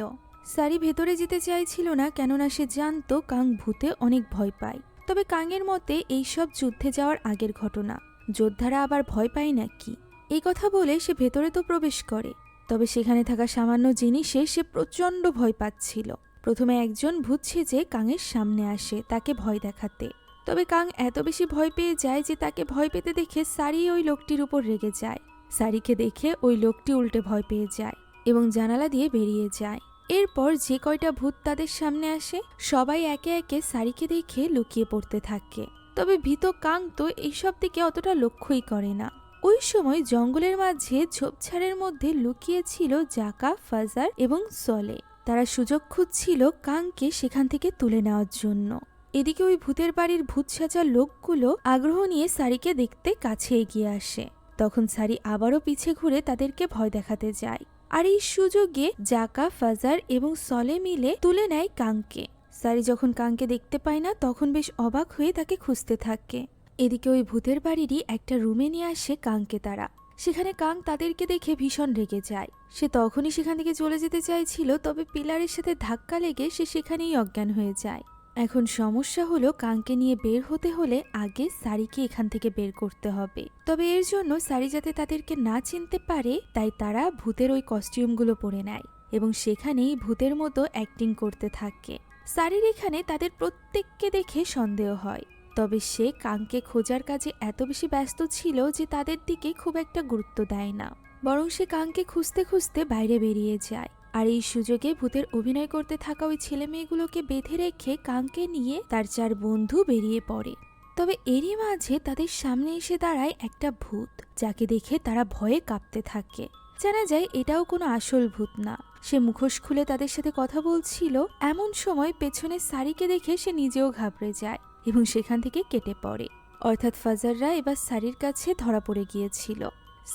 Speaker 1: সারি ভেতরে যেতে চাইছিল না, কেননা সে জানতো কাং ভূতে অনেক ভয় পায়। তবে কাংয়ের মতে এইসব যুদ্ধে যাওয়ার আগের ঘটনা, যোদ্ধারা আবার ভয় পায় নাকি। এই কথা বলে সে ভেতরে তো প্রবেশ করে, তবে সেখানে থাকা সামান্য জিনিসে সে প্রচণ্ড ভয় পাচ্ছিল। প্রথমে একজন ভূত সেজে কাংয়ের সামনে আসে তাকে ভয় দেখাতে। তবে কাং এত বেশি ভয় পেয়ে যায় যে তাকে ভয় পেতে দেখে সারি ওই লোকটির উপর রেগে যায়। সারিকে দেখে ওই লোকটি উল্টে ভয় পেয়ে যায় এবং জানালা দিয়ে বেরিয়ে যায়। এরপর যে কয়টা ভূত তাদের সামনে আসে সবাই একে একে সারিকে দেখে লুকিয়ে পড়তে থাকে। তবে ভীত কাং তো এইসব দিকে অতটা লক্ষ্যই করে না। ওই সময় জঙ্গলের মাঝে ঝোপঝাড়ের মধ্যে লুকিয়ে ছিল জাকা, ফাজার এবং সলে। তারা সুযোগ খুঁজছিল কাংকে সেখান থেকে তুলে নেওয়ার জন্য। এদিকে ওই ভূতের বাড়ির ভূত সাজা লোকগুলো আগ্রহ নিয়ে সারিকে দেখতে কাছে এগিয়ে আসে। তখন সারি আবারও পিছে ঘুরে তাদেরকে ভয় দেখাতে যায়। আর এই সুযোগে জাকা, ফাজার এবং সলে মিলে তুলে নেয় কাংকে। সারি যখন কাংকে দেখতে পায় না তখন বেশ অবাক হয়ে তাকে খুঁজতে থাকে। এদিকে ওই ভূতের বাড়িরই একটা রুমে নিয়ে আসে কাংকে তারা। সেখানে কাং তাদেরকে দেখে ভীষণ রেগে যায়। সে তখনই সেখান থেকে চলে যেতে চাইছিল, তবে পিলারের সাথে ধাক্কা লেগে সে সেখানেই অজ্ঞান হয়ে যায়। এখন সমস্যা হলো কাংকে নিয়ে বের হতে হলে আগে সারিকে এখান থেকে বের করতে হবে। তবে এর জন্য সারি যাতে তাদেরকে না চিনতে পারে তাই তারা ভূতের ওই কস্টিউমগুলো পরে নেয় এবং সেখানেই ভূতের মতো অ্যাক্টিং করতে থাকে। সারির এখানে তাদের প্রত্যেককে দেখে সন্দেহ হয়, তবে সে কাংকে খোঁজার কাজে এত বেশি ব্যস্ত ছিল যে তাদের দিকে খুব একটা গুরুত্ব দেয় না, বরং সে কাংকে খুঁজতে খুঁজতে বাইরে বেরিয়ে যায়। আর এই সুযোগে ভূতের অভিনয় করতে থাকা ওই ছেলে মেয়েগুলোকে বেঁধে রেখে কাংকে নিয়ে তার 4 বন্ধু বেরিয়ে পড়ে। তবে এরই মাঝে তাদের সামনে এসে দাঁড়ায় একটা ভূত, যাকে দেখে তারা ভয়ে কাঁপতে থাকে। জানা যায় এটাও কোনো আসল ভূত না। সে মুখোশ খুলে তাদের সাথে কথা বলছিল। এমন সময় পেছনে সারিকে দেখে সে নিজেও ঘাবড়ে যায় এবং সেখান থেকে কেটে পড়ে। অর্থাৎ ফাজাররা এবার সারির কাছে ধরা পড়ে গিয়েছিল।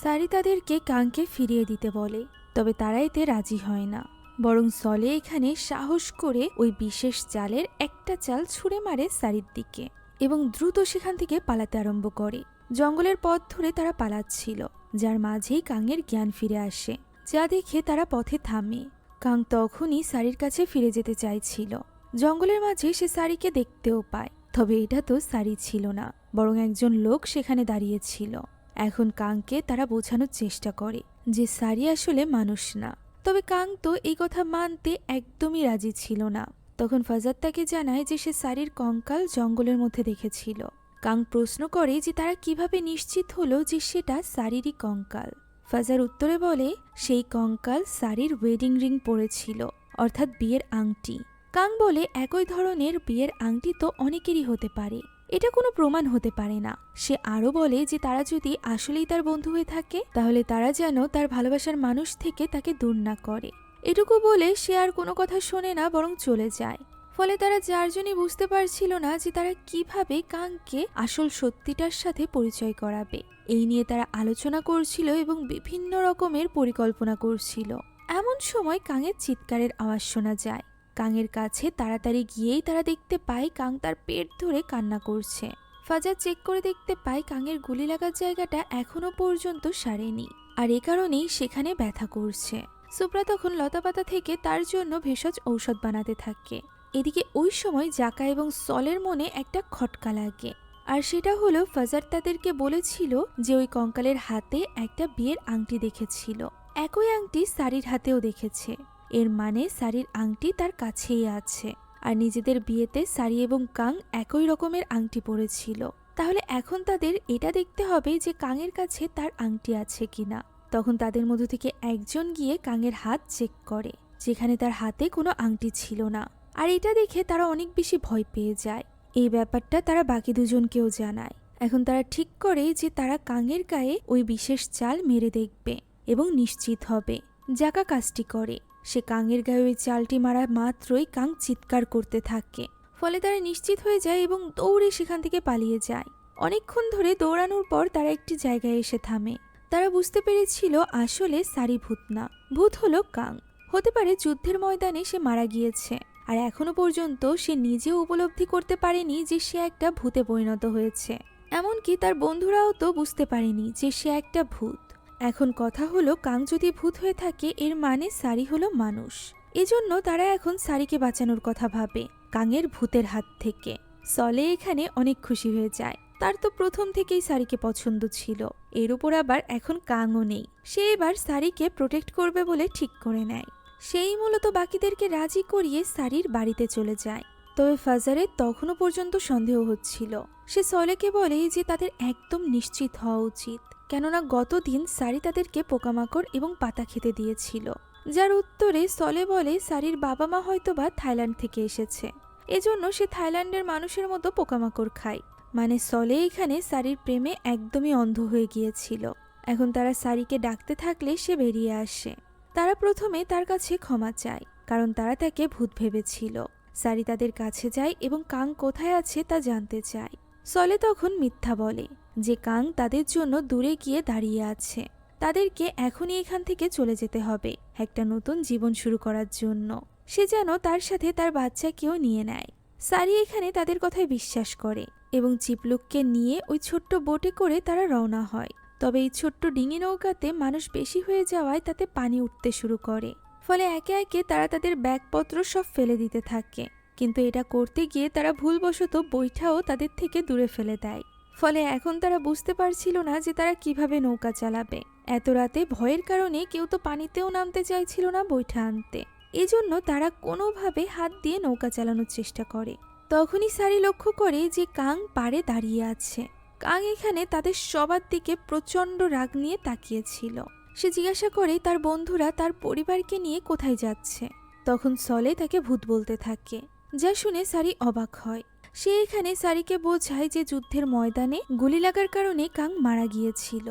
Speaker 1: সারি তাদেরকে কাংকে ফিরিয়ে দিতে বলে, তবে তারা এতে রাজি হয় না। বরং সলে এখানে সাহস করে ওই বিশেষ চালের একটা চাল ছুঁড়ে মারে সারির দিকে এবং দ্রুত সেখান থেকে পালাতে আরম্ভ করে। জঙ্গলের পথ ধরে তারা পালাচ্ছিল, যার মাঝেই কাংয়ের জ্ঞান ফিরে আসে, যা দেখে তারা পথে থামে। কাং তখনই সারির কাছে ফিরে যেতে চাইছিল। জঙ্গলের মাঝে সে সারিকে দেখতেও পায়, তবে এটা তো সারি ছিল না, বরং একজন লোক সেখানে দাঁড়িয়েছিল। এখন কাংকে তারা বোঝানোর চেষ্টা করে যে সারি আসলে মানুষ না, তবে কাং তো এই কথা মানতে একদমই রাজি ছিল না। তখন ফাজার তাকে জানায় যে সে সারির কঙ্কাল জঙ্গলের মধ্যে দেখেছিল। কাং প্রশ্ন করে যে তারা কিভাবে নিশ্চিত হলো যে সেটা সারিরই কঙ্কাল। ফাজার উত্তরে বলে সেই কঙ্কাল সারির ওয়েডিং রিং পরেছিল, অর্থাৎ বিয়ের আংটি। কাং বলে একই ধরনের বিয়ের আংটি তো অনেকেরই হতে পারে, এটা কোনো প্রমাণ হতে পারে না। সে আরো বলে যে তারা যদি আসলেই তার বন্ধু হয়ে থাকে তাহলে তারা যেন তার ভালোবাসার মানুষ থেকে তাকে দূর না করে। এটুকু বলে সে আর কোনো কথা শোনে না, বরং চলে যায়। ফলে তারা 4 জনই বুঝতে পারছিল না যে তারা কিভাবে কাংকে আসল সত্যিটার সাথে পরিচয় করাবে। এই নিয়ে তারা আলোচনা করছিল এবং বিভিন্ন রকমের পরিকল্পনা করছিল। এমন সময় কাংয়ের চিৎকারের আওয়াজ শোনা যায়। কাংয়ের কাছে তাড়াতাড়ি গিয়েই তারা দেখতে পায় কাং তার পেট ধরে কান্না করছে। ফাজার চেক করে দেখতে পায় কাংয়ের গুলি লাগার জায়গাটা এখনো পর্যন্ত সারেনি, আর এ কারণেই সেখানে ব্যথা করছে। সুপ্রা তখন লতাপাতা থেকে তার জন্য ভেষজ ঔষধ বানাতে থাকে। এদিকে ওই সময় জাকা এবং সলের মনে একটা খটকা লাগে, আর সেটা হলো ফাজার তাদেরকে বলেছিল যে ওই কঙ্কালের হাতে একটা বিয়ের আংটি দেখেছিল। একই আংটি সারির হাতেও দেখেছে। এর মানে সারির আংটি তার কাছেই আছে, আর নিজেদের বিয়েতে সারি এবং কাং একই রকমের আংটি পরেছিল। তাহলে এখন তাদের এটা দেখতে হবে যে কাংয়ের কাছে তার আংটি আছে কিনা। তখন তাদের মধ্য থেকে একজন গিয়ে কাংয়ের হাত চেক করে, যেখানে তার হাতে কোনো আংটি ছিল না। আর এটা দেখে তারা অনেক বেশি ভয় পেয়ে যায়। এই ব্যাপারটা তারা বাকি দুজনকেও জানায়। এখন তারা ঠিক করে যে তারা কাংয়ের গায়ে ওই বিশেষ চাল মেরে দেখবে এবং নিশ্চিত হবে। জাকা কাজটি করে। সে কাংয়ের গায়ে ওই চালটি মারা মাত্রই কাং চিৎকার করতে থাকে। ফলে তারা নিশ্চিত হয়ে যায় এবং দৌড়ে সেখান থেকে পালিয়ে যায়। অনেকক্ষণ ধরে দৌড়ানোর পর তারা একটি জায়গায় এসে থামে। তারা বুঝতে পেরেছিল আসলে সারি ভূত না, ভূত হলো কাং। হতে পারে যুদ্ধের ময়দানে সে মারা গিয়েছে, আর এখনো পর্যন্ত সে নিজেও উপলব্ধি করতে পারেনি যে সে একটা ভূতে পরিণত হয়েছে। এমনকি তার বন্ধুরাও তো বুঝতে পারেনি যে সে একটা ভূত। এখন কথা হলো কাং যদি ভূত হয়ে থাকে এর মানে সারি হলো মানুষ। এজন্য তারা এখন সারিকে বাঁচানোর কথা ভাবে কাঙের ভূতের হাত থেকে। সলে এখানে অনেক খুশি হয়ে যায়, তার তো প্রথম থেকেই সারিকে পছন্দ ছিল, এর উপর আবার এখন কাংও নেই। সে এবার সারিকে প্রোটেক্ট করবে বলে ঠিক করে নেয়। সেই মূলত বাকিদেরকে রাজি করিয়ে সারির বাড়িতে চলে যায়। তবে ফাজারের তখনও পর্যন্ত সন্দেহ হচ্ছিল। সে সলেকে বলে যে তাদের একদম নিশ্চিত হওয়া উচিত, কেননা গতদিন সারি তাদেরকে পোকামাকড় এবং পাতা খেতে দিয়েছিল। যার উত্তরে সলে বলে সারির বাবা মা হয়তোবা থাইল্যান্ড থেকে এসেছে, এজন্য সে থাইল্যান্ডের মানুষের মতো পোকামাকড় খায়। মানে সলে এখানে সারির প্রেমে একদমই অন্ধ হয়ে গিয়েছিল। এখন তারা সারিকে ডাকতে থাকলে সে বেরিয়ে আসে। তারা প্রথমে তার কাছে ক্ষমা চায়, কারণ তারা তাকে ভূত ভেবেছিল। সারি তাদের কাছে যায় এবং কাং কোথায় আছে তা জানতে চায়। সলে তখন মিথ্যা বলে যে কাং তাদের জন্য দূরে গিয়ে দাঁড়িয়ে আছে, তাদেরকে এখনই এখান থেকে চলে যেতে হবে একটা নতুন জীবন শুরু করার জন্য। সে যেন তার সাথে তার বাচ্চাকেও নিয়ে নেয়। সারি এখানে তাদের কথায় বিশ্বাস করে এবং চিপলুককে নিয়ে ওই ছোট্ট বোটে করে তারা রওনা হয়। তবে এই ছোট্ট ডিঙি নৌকাতে মানুষ বেশি হয়ে যাওয়ায় তাতে পানি উঠতে শুরু করে, ফলে একে একে তারা তাদের ব্যাগপত্র সব ফেলে দিতে থাকে। কিন্তু এটা করতে গিয়ে তারা ভুলবশত বৈঠাও তাদের থেকে দূরে ফেলে দেয়। ফলে এখন তারা বুঝতে পারছিল না যে তারা কিভাবে নৌকা চালাবে। এত রাতে ভয়ের কারণে কেউ তো পানিতেও নামতে চাইছিল না বৈঠা আনতে, এজন্য তারা কোনোভাবে হাত দিয়ে নৌকা চালানোর চেষ্টা করে। তখনই সারি লক্ষ্য করে যে কাং পাড়ে দাঁড়িয়ে আছে। কাং এখানে তাদের সবার দিকে প্রচণ্ড রাগ নিয়ে তাকিয়েছিল। সে জিজ্ঞাসা করে তার বন্ধুরা তার পরিবারকে নিয়ে কোথায় যাচ্ছে। তখন সলে তাকে ভূত বলতে থাকে, যা শুনে সারি অবাক হয়। সে এখানে সারিকে বোঝায় যে যুদ্ধের ময়দানে গুলি লাগার কারণে কাং মারা গিয়েছিল।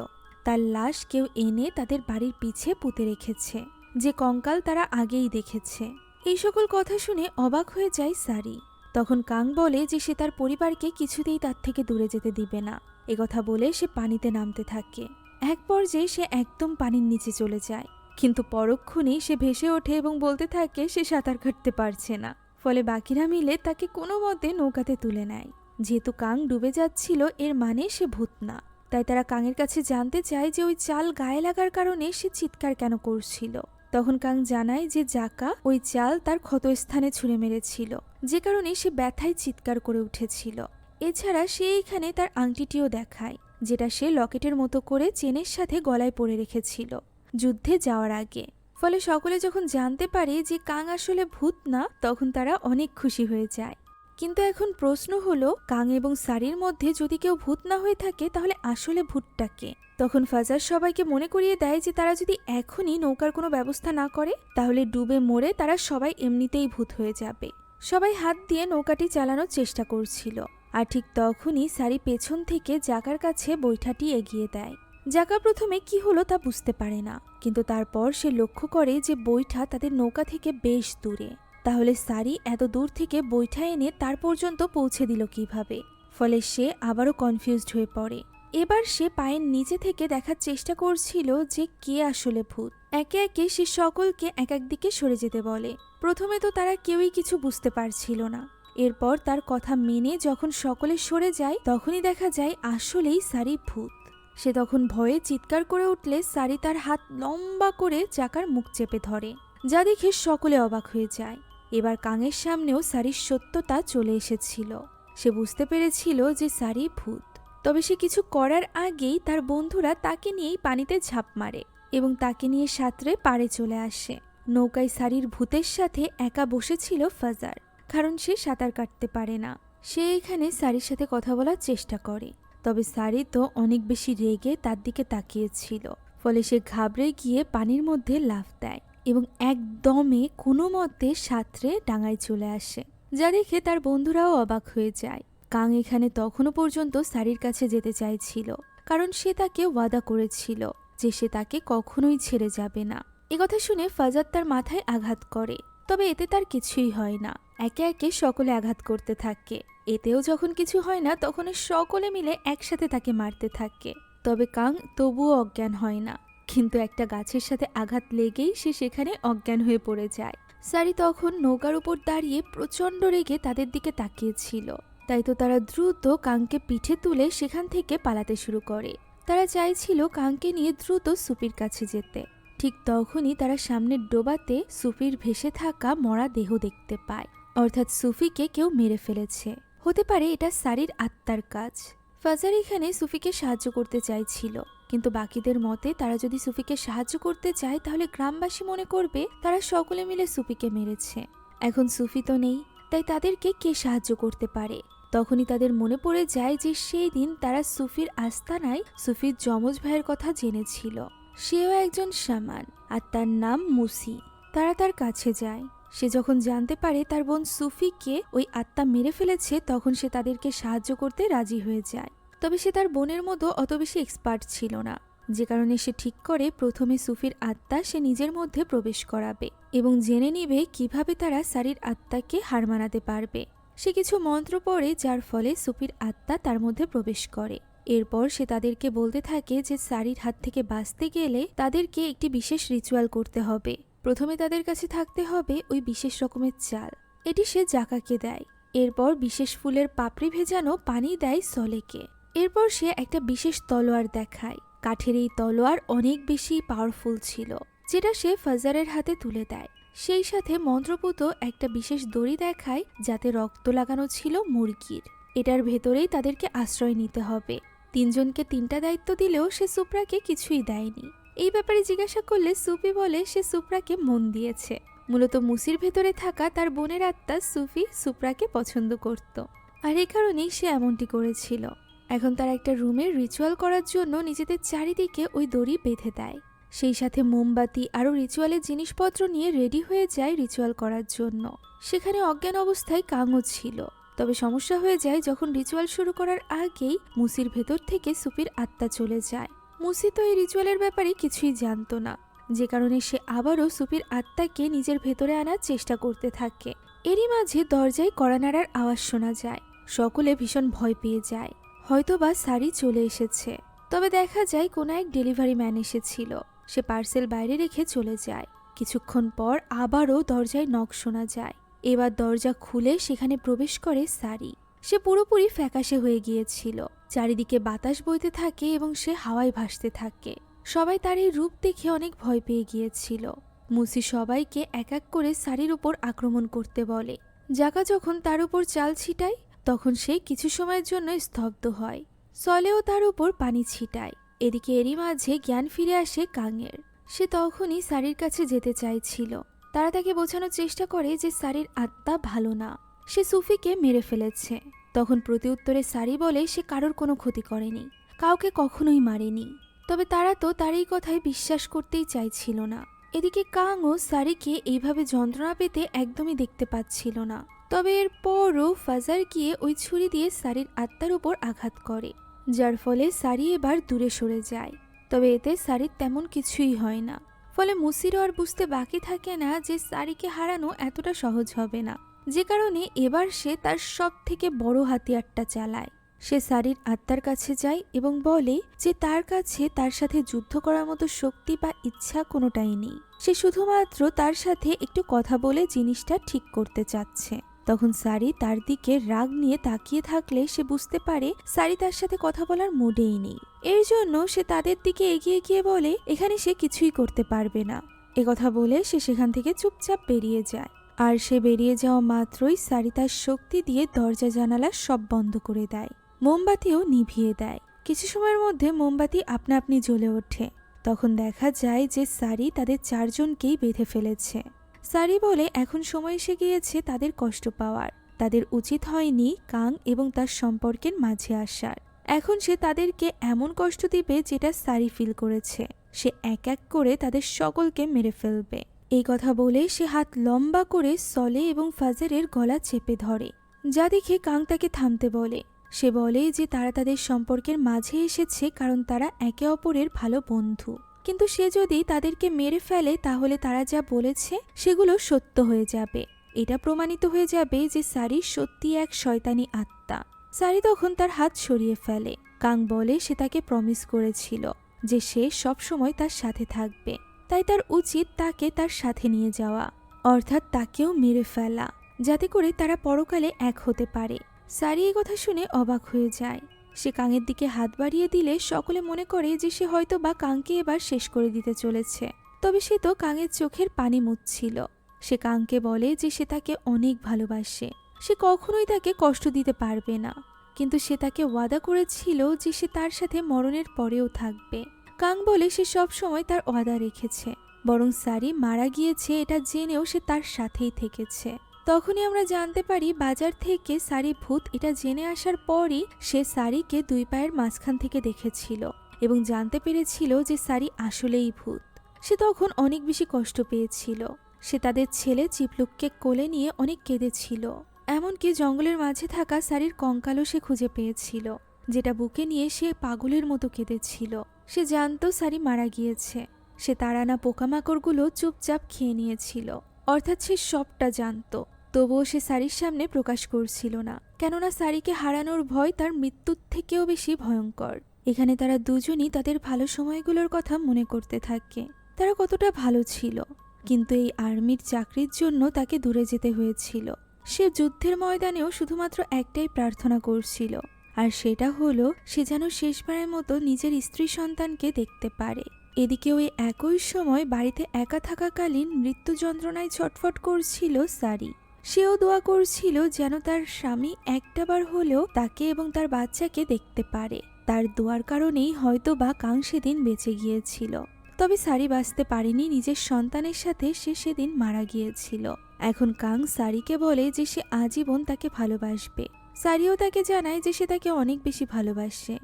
Speaker 1: তার লাশ কেউ এনে তাদের বাড়ির পিছে পুঁতে রেখেছে, যে কঙ্কাল তারা আগেই দেখেছে। এই সকল কথা শুনে অবাক হয়ে যায় সারি। তখন কাং বলে যে সে তার পরিবারকে কিছুতেই তার থেকে দূরে যেতে দিবে না। একথা বলে সে পানিতে নামতে থাকে। এক পর্যায়ে সে একদম পানির নিচে চলে যায়, কিন্তু পরক্ষণেই সে ভেসে ওঠে এবং বলতে থাকে সে সাঁতার কাটতে পারছে না। ফলে বাকিরা মিলে তাকে কোনো মতে নৌকাতে তুলে নেয়। যেহেতু কাং ডুবে যাচ্ছিল এর মানে সে ভূত না, তাই তারা কাঙের কাছে জানতে চায় যে ওই চাল গায়ে লাগার কারণে সে চিৎকার কেন করছিল। তখন কাং জানায় যে জাকা ওই চাল তার ক্ষতস্থানে ছুঁড়ে মেরেছিল, যে কারণে সে ব্যথায় চিৎকার করে উঠেছিল। এছাড়া সে এখানে তার আংটিটিও দেখায়, যেটা সে লকেটের মতো করে চেনের সাথে গলায় পরে রেখেছিল যুদ্ধে যাওয়ার আগে। ফলে সকলে যখন জানতে পারে যে কাং আসলে ভূত না, তখন তারা অনেক খুশি হয়ে যায়। কিন্তু এখন প্রশ্ন হলো, কাং এবং সারির মধ্যে যদি কেউ ভূত না হয়ে থাকে তাহলে আসলে ভূতটা কে? তখন ফাজার সবাইকে মনে করিয়ে দেয় যে তারা যদি এখনই নৌকার কোনো ব্যবস্থা না করে তাহলে ডুবে মরে তারা সবাই এমনিতেই ভূত হয়ে যাবে। সবাই হাত দিয়ে নৌকাটি চালানোর চেষ্টা করছিল, আর ঠিক তখনই সারি পেছন থেকে জাকার কাছে বৈঠাটি এগিয়ে দেয়। জাকা প্রথমে কি হলো তা বুঝতে পারে না, কিন্তু তারপর সে লক্ষ্য করে যে বৈঠা তাদের নৌকা থেকে বেশ দূরে। তাহলে সারি এত দূর থেকে বৈঠা এনে তার পর্যন্ত পৌঁছে দিল কিভাবে? ফলে সে আবারও কনফিউজড হয়ে পড়ে। এবার সে পায়ের নিচে থেকে দেখার চেষ্টা করছিল যে কে আসলে ভূত। একে একে সে সকলকে এক এক দিকে সরে যেতে বলে। প্রথমে তো তারা কেউই কিছু বুঝতে পারছিল না। এরপর তার কথা মেনে যখন সকলে সরে যায় তখনই দেখা যায় আসলেই সারি ভূত। সে তখন ভয়ে চিৎকার করে উঠলে সারি তার হাত লম্বা করে চাকার মুখ চেপে ধরে, যা দেখে সকলে অবাক হয়ে যায়। এবার কাঙের সামনেও সারির সত্যতা চলে এসেছিল। সে বুঝতে পেরেছিল যে সারি ভূত। তবে সে কিছু করার আগেই তার বন্ধুরা তাকে নিয়েই পানিতে ঝাঁপ মারে এবং তাকে নিয়ে সাঁতরে পাড়ে চলে আসে। নৌকায় সারির ভূতের সাথে একা বসেছিল ফাজার, কারণ সে সাঁতার কাটতে পারে না। সে এখানে সারির সাথে কথা বলার চেষ্টা করে, তবে সারি তো অনেক বেশি রেগে তার দিকে তাকিয়েছিল। ফলে সে ঘাবড়ে গিয়ে পানির মধ্যে লাফ দেয় এবং একদমে কোনো মতে সাঁতরে ডাঙায় চলে আসে, যা দেখে তার বন্ধুরাও অবাক হয়ে যায়। কাং এখানে তখনও পর্যন্ত সারির কাছে যেতে চাইছিল, কারণ সে তাকে ওয়াদা করেছিল যে সে তাকে কখনোই ছেড়ে যাবে না। একথা শুনে ফাজাদ তার মাথায় আঘাত করে, তবে এতে তার কিছুই হয় না। একে একে সকলে আঘাত করতে থাকে। এতেও যখন কিছু হয় না তখন সকলে মিলে একসাথে তাকে মারতে থাকে। তবে কাং তবুও অজ্ঞান হয় না, কিন্তু একটা গাছের সাথে আঘাত লেগেই সে সেখানে অজ্ঞান হয়ে পড়ে যায়। সারি তখন নৌকার উপর দাঁড়িয়ে প্রচণ্ড রেগে তাদের দিকে তাকিয়েছিল। তাই তো তারা দ্রুত কাংকে পিঠে তুলে সেখান থেকে পালাতে শুরু করে। তারা চাইছিল কাংকে নিয়ে দ্রুত সুপির কাছে যেতে। ঠিক তখনই তারা সামনের ডোবাতে সুফির ভেসে থাকা মরা দেহ দেখতে পায়, অর্থাৎ সুফিকে কেউ মেরে ফেলেছে। হতে পারে এটা সারির আত্মার কাজ। ফাজার এখানে সুফিকে সাহায্য করতে চাইছিল, কিন্তু বাকিদের মতে তারা যদি সুফিকে সাহায্য করতে চায় তাহলে গ্রামবাসী মনে করবে তারা সকলে মিলে সুফিকে মেরেছে। এখন সুফি তো নেই, তাই তাদেরকে কে সাহায্য করতে পারে? তখনই তাদের মনে পড়ে যায় যে সেই দিন তারা সুফির আস্তানায় সুফির যমজ ভাইয়ের কথা জেনেছিল। সেও একজন শামান আর তার নাম মুসি। তারা তার কাছে যায়। সে যখন জানতে পারে তার বোন সুফিকে ওই আত্মা মেরে ফেলেছে, তখন সে তাদেরকে সাহায্য করতে রাজি হয়ে যায়। তবে সে তার বোনের মতো অত বেশি এক্সপার্ট ছিল না, যে কারণে সে ঠিক করে প্রথমে সুফির আত্মা সে নিজের মধ্যে প্রবেশ করাবে এবং জেনে নিবে কিভাবে তারা সারির আত্মাকে হার মানাতে পারবে। সে কিছু মন্ত্র পড়ে, যার ফলে সুফির আত্মা তার মধ্যে প্রবেশ করে। এরপর সে তাদেরকে বলতে থাকে যে সারির হাত থেকে বাঁচতে গেলে তাদেরকে একটি বিশেষ রিচুয়াল করতে হবে। প্রথমে তাদের কাছে থাকতে হবে ওই বিশেষ রকমের চাল। এটি সে জাকাকে দেয়। এরপর বিশেষ ফুলের পাপড়ি ভেজানো পানি দেয় সলেকে। এরপর সে একটা বিশেষ তলোয়ার দেখায়। কাঠের এই তলোয়ার অনেক বেশি পাওয়ারফুল ছিল, যেটা সে ফাজারের হাতে তুলে দেয়। সেই সাথে মন্ত্রপুত একটা বিশেষ দড়ি দেখায়, যাতে রক্ত লাগানো ছিল মুরগির। এটার ভেতরেই তাদেরকে আশ্রয় নিতে হবে। তিনজনকে তিনটা দায়িত্ব দিলেও সে সুপ্রাকে কিছুই দেয়নি। এই ব্যাপারে জিজ্ঞাসা করলে সুফি বলে সে সুপ্রাকে মন দিয়েছে। মূলত মুসির ভেতরে থাকা তার বোনের আত্মা সুপ্রাকে পছন্দ করত, আর এই কারণেই সে এমনটি করেছিল। এখন তারা একটা রুমের রিচুয়াল করার জন্য নিজেদের চারিদিকে ওই দড়ি বেঁধে দেয়। সেই সাথে মোমবাতি আরও রিচুয়ালের জিনিসপত্র নিয়ে রেডি হয়ে যায় রিচুয়াল করার জন্য। সেখানে অজ্ঞান অবস্থায় কাঙও ছিল। তবে সমস্যা হয়ে যায় যখন রিচুয়াল শুরু করার আগেই মুসির ভেতর থেকে সুফির আত্মা চলে যায়। মুসি তো এই রিচুয়ালের ব্যাপারে কিছুই জানতো না, যে কারণে সে আবারও সুফির আত্মাকে নিজের ভেতরে আনার চেষ্টা করতে থাকে। এরই মাঝে দরজায় কড়া নাড়ার আওয়াজ শোনা যায়। সকলে ভীষণ ভয় পেয়ে যায়, হয়তোবা সারি চলে এসেছে। তবে দেখা যায় কোনো এক ডেলিভারি ম্যান এসেছিল। সে পার্সেল বাইরে রেখে চলে যায়। কিছুক্ষণ পর আবারও দরজায় নক শোনা যায়। এবার দরজা খুলে সেখানে প্রবেশ করে সারি। সে পুরোপুরি ফ্যাকাশে হয়ে গিয়েছিল। চারিদিকে বাতাস বইতে থাকে এবং সে হাওয়ায় ভাসতে থাকে। সবাই তার এই রূপ দেখে অনেক ভয় পেয়ে গিয়েছিল। মুসি সবাইকে এক এক করে সারির উপর আক্রমণ করতে বলে। জাকা যখন তার উপর চাল ছিটায়, তখন সে কিছু সময়ের জন্য স্তব্ধ হয়। সলেও তার উপর পানি ছিটায়। এদিকে এরই মাঝে জ্ঞান ফিরে আসে কাঙের। সে তখনই সারির কাছে যেতে চাইছিল। তারা তাকে বোঝানোর চেষ্টা করে যে সারির আত্মা ভালো না, সে সুফিকে মেরে ফেলেছে। তখন প্রতিউত্তরে সারি বলে সে কারোর কোনো ক্ষতি করেনি, কাউকে কখনোই মারেনি। তবে তারা তো তার এই কথায় বিশ্বাস করতেই চাইছিল না। এদিকে কাংও সারিকে এইভাবে যন্ত্রণা পেতে একদমই দেখতে পাচ্ছিল না। তবে এরপরও ফাজার গিয়ে ওই ছুরি দিয়ে সারির আত্মার উপর আঘাত করে, যার ফলে সারি এবার দূরে সরে যায়। তবে এতে সারির তেমন কিছুই হয় না। ফলে মুসিরও আর বুঝতে বাকি থাকে না যে সারিকে হারানো এতটা সহজ হবে না, যে কারণে এবার সে তার সব থেকে বড় হাতিয়ারটা চালায়। সে সারির আত্মার কাছে যায় এবং বলে যে তার কাছে তার সাথে যুদ্ধ করার মতো শক্তি বা ইচ্ছা কোনোটাই নেই। সে শুধুমাত্র তার সাথে একটু কথা বলে জিনিসটা ঠিক করতে চাচ্ছে। তখন সারি তার দিকে রাগ নিয়ে তাকিয়ে থাকলে সে বুঝতে পারে সারি তার সাথে কথা বলার মুডেই নেই। এর জন্য সে তাদের দিকে এগিয়ে গিয়ে বলে এখানে সে কিছুই করতে পারবে না। কথা বলে সে সেখান থেকে চুপচাপ বেরিয়ে যায়। আর সে বেরিয়ে যাওয়া মাত্রই সারি তার শক্তি দিয়ে দরজা জানালা সব বন্ধ করে দেয়। মোমবাতিও নিভিয়ে দেয়। কিছু সময়ের মধ্যে মোমবাতি আপনা আপনি জ্বলে ওঠে। তখন দেখা যায় যে সারি তাদের চারজনকেই বেঁধে ফেলেছে। সারি বলে এখন সময় এসে গিয়েছে তাদের কষ্ট পাওয়ার। তাদের উচিত হয়নি কাং এবং তার সম্পর্কের মাঝে আসার। এখন সে তাদেরকে এমন কষ্ট দিবে যেটা সারি ফিল করেছে। সে এক এক করে তাদের সকলকে মেরে ফেলবে। এই কথা বলে সে হাত লম্বা করে সলে এবং ফাজারের গলা চেপে ধরে, যা দেখে কাং তাকে থামতে বলে। সে বলে যে তারা তাদের সম্পর্কের মাঝে এসেছে কারণ তারা একে অপরের ভালো বন্ধু, কিন্তু সে যদি তাদেরকে মেরে ফেলে তাহলে তারা যা বলেছে সেগুলো সত্য হয়ে যাবে। এটা প্রমাণিত হয়ে যাবে যে সারি সত্যি এক শয়তানি আত্মা। সারি তখন তার হাত সরিয়ে ফেলে। কাং বলে সে তাকে প্রমিস করেছিল যে সে সব সময় তার সাথে থাকবে, তাই তার উচিত তাকে তার সাথে নিয়ে যাওয়া, অর্থাৎ তাকেও মেরে ফেলা, যাতে করে তারা পরকালে এক হতে পারে। সারি এই কথা শুনে অবাক হয়ে যায়। সে কাঙের দিকে হাত বাড়িয়ে দিলে সকলে মনে করে যে সে হয়তো বা কাঙকে এবার শেষ করে দিতে চলেছে। তবে সে তো কাঙের চোখের পানি মুছছিল। সে কাঙকে বলে যে সে তাকে অনেক ভালোবাসে, সে কখনোই তাকে কষ্ট দিতে পারবে না, কিন্তু সে তাকে ওয়াদা করেছিল যে সে তার সাথে মরণের পরেও থাকবে। কাং বলে সে সব সময় তার ওয়াদা রেখেছে, বরং সারি মারা গিয়েছে এটা জেনেও সে তার সাথেই থেকেছে। তখনই আমরা জানতে পারি বাজার থেকে সারি ভূত। এটা জেনে আসার পরই সে সারিকে দুই পায়ের মাঝখান থেকে দেখেছিল এবং জানতে পেরেছিল যে সারি আসলেই ভূত। সে তখন অনেক বেশি কষ্ট পেয়েছিল। সে তাদের ছেলে চিপলুককে কোলে নিয়ে অনেক কেঁদেছিল। এমনকি জঙ্গলের মাঝে থাকা সারির কঙ্কালও সে খুঁজে পেয়েছিল, যেটা বুকে নিয়ে সে পাগলের মতো কেঁদেছিল। সে জানতো সারি মারা গিয়েছে। সে তার আনা পোকামাকড়গুলো চুপচাপ খেয়ে নিয়েছিল, অর্থাৎ সে সবটা জানতো। তবুও সে সারির সামনে প্রকাশ করছিল না, কেননা সারিকে হারানোর ভয় তার মৃত্যুর থেকেও বেশি ভয়ঙ্কর। এখানে তারা দুজনই তাদের ভালো সময়গুলোর কথা মনে করতে থাকে। তারা কতটা ভালো ছিল, কিন্তু এই আর্মির চাকরির জন্য তাকে দূরে যেতে হয়েছিল। সে যুদ্ধের ময়দানেও শুধুমাত্র একটাই প্রার্থনা করছিল, আর সেটা হলো সে যেন শেষবারের মতো নিজের স্ত্রী সন্তানকে দেখতে পারে। এদিকে ওই একই সময় বাড়িতে একা থাকাকালীন মৃত্যু যন্ত্রণায় ছটফট করছিল সারি। সেও দোয়া করছিল যেন তার স্বামী একটাবার হলেও তাকে এবং তার বাচ্চাকে দেখতে পারে। তার দোয়ার কারণেই হয়তো বা কাং সেদিন বেঁচে গিয়েছিল। তবে সারি বাঁচতে পারেনি, নিজের সন্তানের সাথে সে সেদিন মারা গিয়েছিল। এখন কাং সারিকে বলে যে সে আজীবন তাকে ভালোবাসবে। সারিও তাকে জানায় যে সে তাকে অনেক বেশি ভালোবাসে।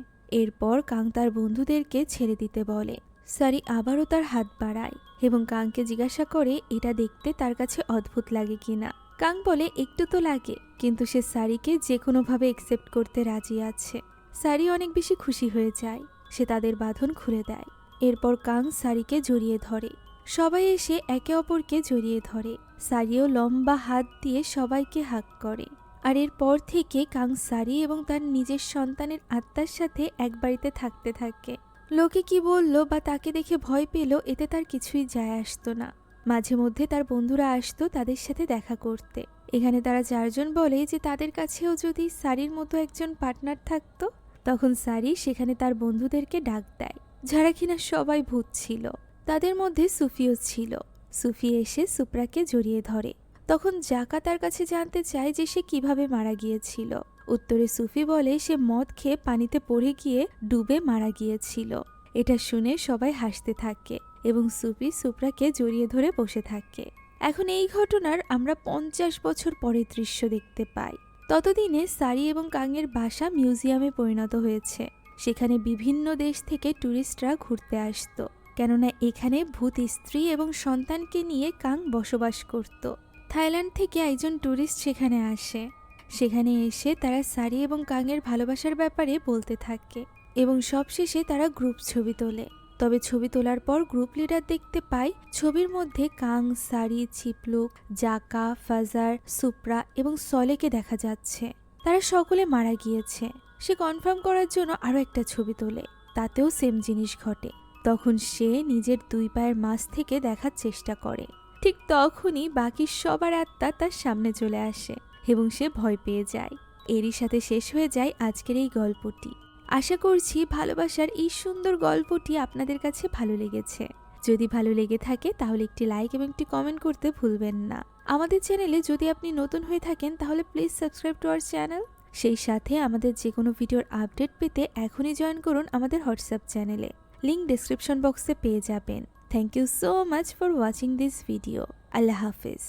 Speaker 1: এরপর কাং তার বন্ধুদেরকে ছেড়ে দিতে বলে। সারি আবারও তার হাত বাড়ায় এবং কাংকে জিজ্ঞাসা করে এটা দেখতে তার কাছে অদ্ভুত লাগে কিনা। কাং বলে একটু তো লাগে, কিন্তু সে সারিকে যে কোনোভাবে একসেপ্ট করতে রাজি আছে। সারি অনেক বেশি খুশি হয়ে যায়। সে তাদের বাঁধন খুলে দেয়। এরপর কাং সারিকে জড়িয়ে ধরে। সবাই এসে একে অপরকে জড়িয়ে ধরে। সারিও লম্বা হাত দিয়ে সবাইকে হাগ করে। আর এরপর থেকে কাং সারি এবং তার নিজের সন্তানের আত্মার সাথে এক বাড়িতে থাকতে থাকে। লোকে কি বলল বা তাকে দেখে ভয় পেল এতে তার কিছুই যায় আসতো না। মাঝে মধ্যে তার বন্ধুরা আসতো তাদের সাথে দেখা করতে। এখানে তারা চারজন বলে যে তাদের কাছেও যদি সারির মতো একজন পার্টনার থাকতো। তখন সারি সেখানে তার বন্ধুদেরকে ডাক দেয়, যারা কিনা সবাই ভূত ছিল। তাদের মধ্যে সুফিও ছিল। সুফি এসে সুপ্রাকে জড়িয়ে ধরে। তখন জাকা তার কাছে জানতে চায় যে সে কিভাবে মারা গিয়েছিল। উত্তরে সুফি বলে সে মদ খেয়ে পানিতে পড়ে গিয়ে ডুবে মারা গিয়েছিল। এটা শুনে সবাই হাসতে থাকে এবং সুফি সুপ্রাকে জড়িয়ে ধরে বসে থাকে। এখন এই ঘটনার আমরা 50 বছর পরের দৃশ্য দেখতে পাই। ততদিনে সারি এবং কাংয়ের বাসা মিউজিয়ামে পরিণত হয়েছে। সেখানে বিভিন্ন দেশ থেকে ট্যুরিস্টরা ঘুরতে আসতো, কেননা এখানে ভূত স্ত্রী এবং সন্তানকে নিয়ে কাং বসবাস করত। থাইল্যান্ড থেকে একজন ট্যুরিস্ট সেখানে আসে। সেখানে এসে তারা সারি এবং কাংয়ের ভালোবাসার ব্যাপারে বলতে থাকে এবং সবশেষে তারা গ্রুপ ছবি তোলে। তবে ছবি তোলার পর গ্রুপ লিডার দেখতে পায় ছবির মধ্যে কাং, সারি, চিপলুক, জাকা, ফাজার, সুপ্রা এবং সলেকে দেখা যাচ্ছে। তারা সকলে মারা গিয়েছে। সে কনফার্ম করার জন্য আরও একটা ছবি তোলে, তাতেও সেম জিনিস ঘটে। তখন সে নিজের দুই পায়ের মাঝ থেকে দেখার চেষ্টা করে। ঠিক তখনই বাকি সবার আত্মা তার সামনে চলে আসে এবং সে ভয় পেয়ে যায়। এরই সাথে শেষ হয়ে যায় আজকের এই গল্পটি। আশা করছি ভালোবাসার এই সুন্দর গল্পটি আপনাদের কাছে ভালো লেগেছে। যদি ভালো লেগে থাকে তাহলে একটি লাইক এবং একটি কমেন্ট করতে ভুলবেন না। আমাদের চ্যানেলে যদি আপনি নতুন হয়ে থাকেন তাহলে please subscribe to our channel. সেই সাথে আমাদের যে কোনো ভিডিওর আপডেট পেতে এখনই জয়েন করুন আমাদের হোয়াটসঅ্যাপ চ্যানেলে। লিংক ডেসক্রিপশন বক্সে পেয়ে যাবেন। Thank you so much for watching this video. আল্লাহ হাফেজ।